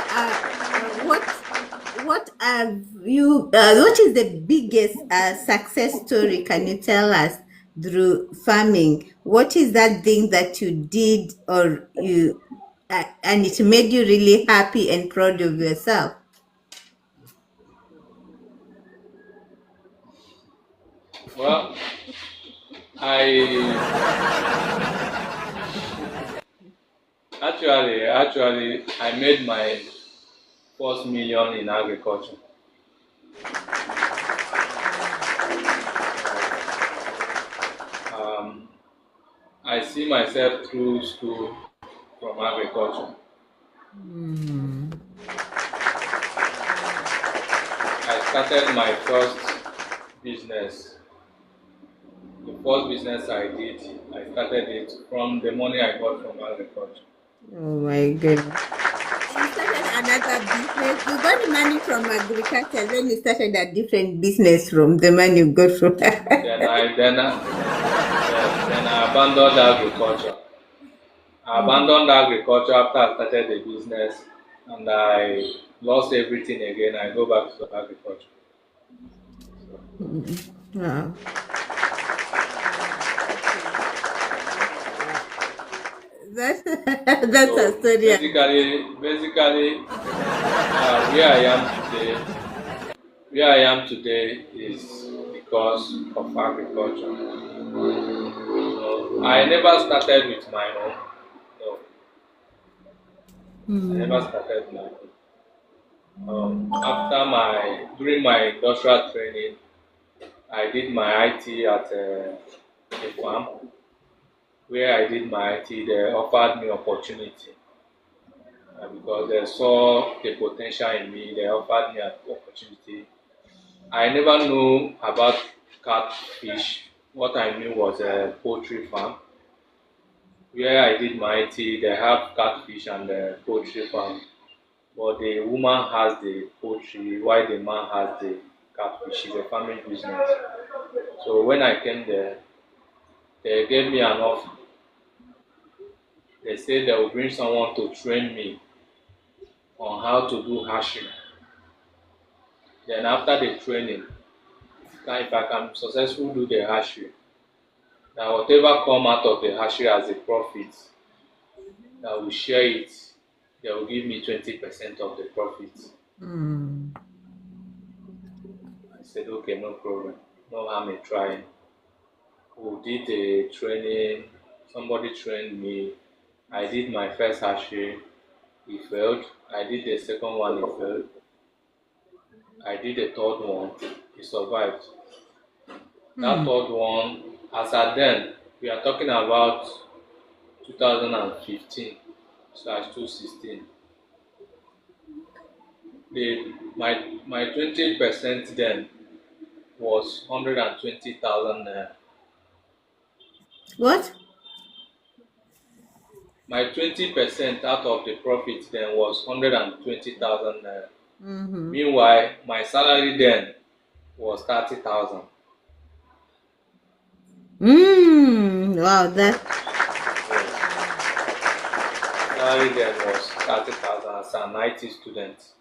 what have you what is the biggest success story can you tell us through farming? What is that thing that you did or you and it made you really happy and proud of yourself? Well, actually I made my first million in agriculture. I see myself through school from agriculture. I started my first business. The first business I did, I started it from the money I got from agriculture. Oh my goodness. You started another business. You got the money from agriculture, then you started a different business from the money you got from then I abandoned agriculture. I abandoned agriculture after I started the business, and I lost everything again. I go back to agriculture. Wow. That's a story. Basically, where I am today is because of agriculture. So I never started with my own. No. I never started my own. During my industrial training, I did my IT at a farm. Where I did my IT, they offered me opportunity. because they saw the potential in me. They offered me an opportunity. I never knew about catfish. What I knew was a poultry farm. Where I did my IT, they have catfish and a poultry farm. But the woman has the poultry, while the man has the catfish. It's a family business. So when I came there, they gave me an offer. They said they will bring someone to train me on how to do hatchery. Then after the training, if I can successfully do the hatchery, that whatever come out of the hatchery as a profit, that will share it. They will give me 20% of the profit. Mm. I said, okay, no problem. No harm in trying. We did the training. Somebody trained me. I did my first hatchery. It failed. I did the second one. It failed. I did the third one. It survived. That third one, as at then, we are talking about 2015/2016. My 20% then was 120,000 naira. What? My 20% out of the profit then was 120,000 naira. Mm-hmm. Meanwhile, my salary then was 30,000. Wow, that. Salary then was 30,000 as an IT student,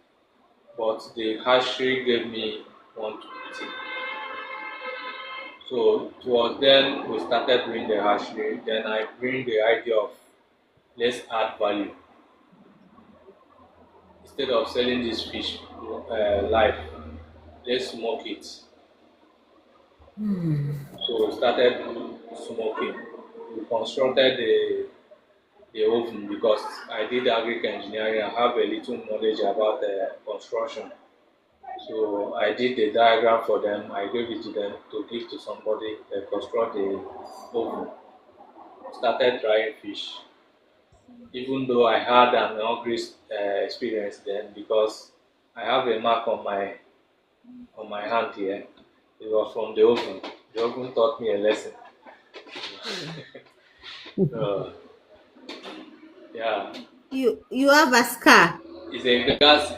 but the hatchery gave me 120. So towards then we started doing the hatchery. Then I bring the idea of let's add value instead of selling this fish live. Let's smoke it. So we started smoking. We constructed the oven because I did agric engineering. I have a little knowledge about construction. So I did the diagram for them. I gave it to them to give to somebody. They construct the oven. Started drying fish. Even though I had an ugly experience then because I have a mark on my hand here. It was from the oven. The oven taught me a lesson. Yeah. You have a scar. It's a gas.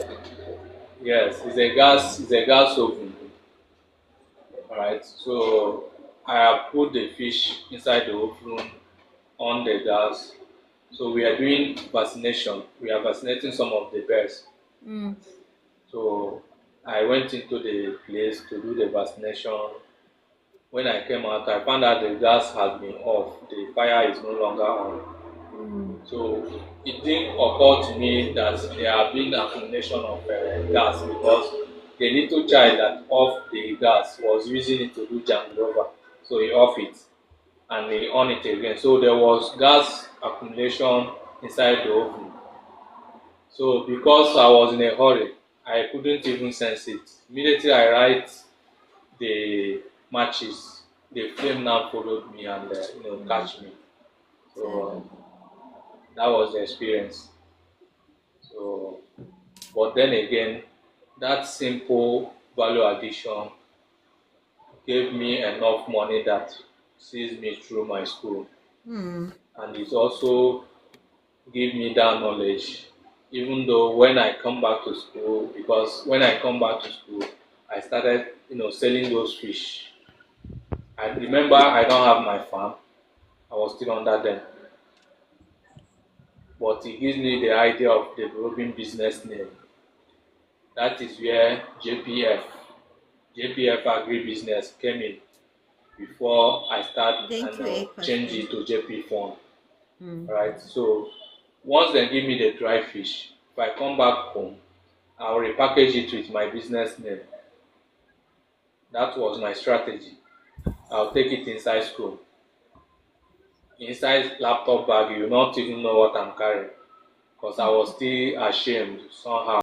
Yes, it's a gas oven. Alright. So I have put the fish inside the oven on the gas. So we are doing vaccination. We are vaccinating some of the birds. So I went into the place to do the vaccination. When I came out, I found out the gas has been off. The fire is no longer on. So it didn't occur to me that there have been accumulation of gas because the little child that off the gas was using it to do jangilova. So he off it and he on it again. So there was gas accumulation inside the oven. So because I was in a hurry, I couldn't even sense it. Immediately I light the matches, the flame now followed me and catch me. So that was the experience. So, but then again, that simple value addition gave me enough money that sees me through my school, and it also gave me that knowledge. Even though when I come back to school, because when I come back to school, I started, selling those fish. I remember I don't have my farm. I was still under them. But it gives me the idea of developing business name. That is where JPF Agribusiness came in before I start change it to JP Fund. Right. So once they give me the dry fish, if I come back home, I'll repackage it with my business name. That was my strategy. I'll take it inside school. Inside laptop bag, you not even know what I'm carrying because I was still ashamed somehow.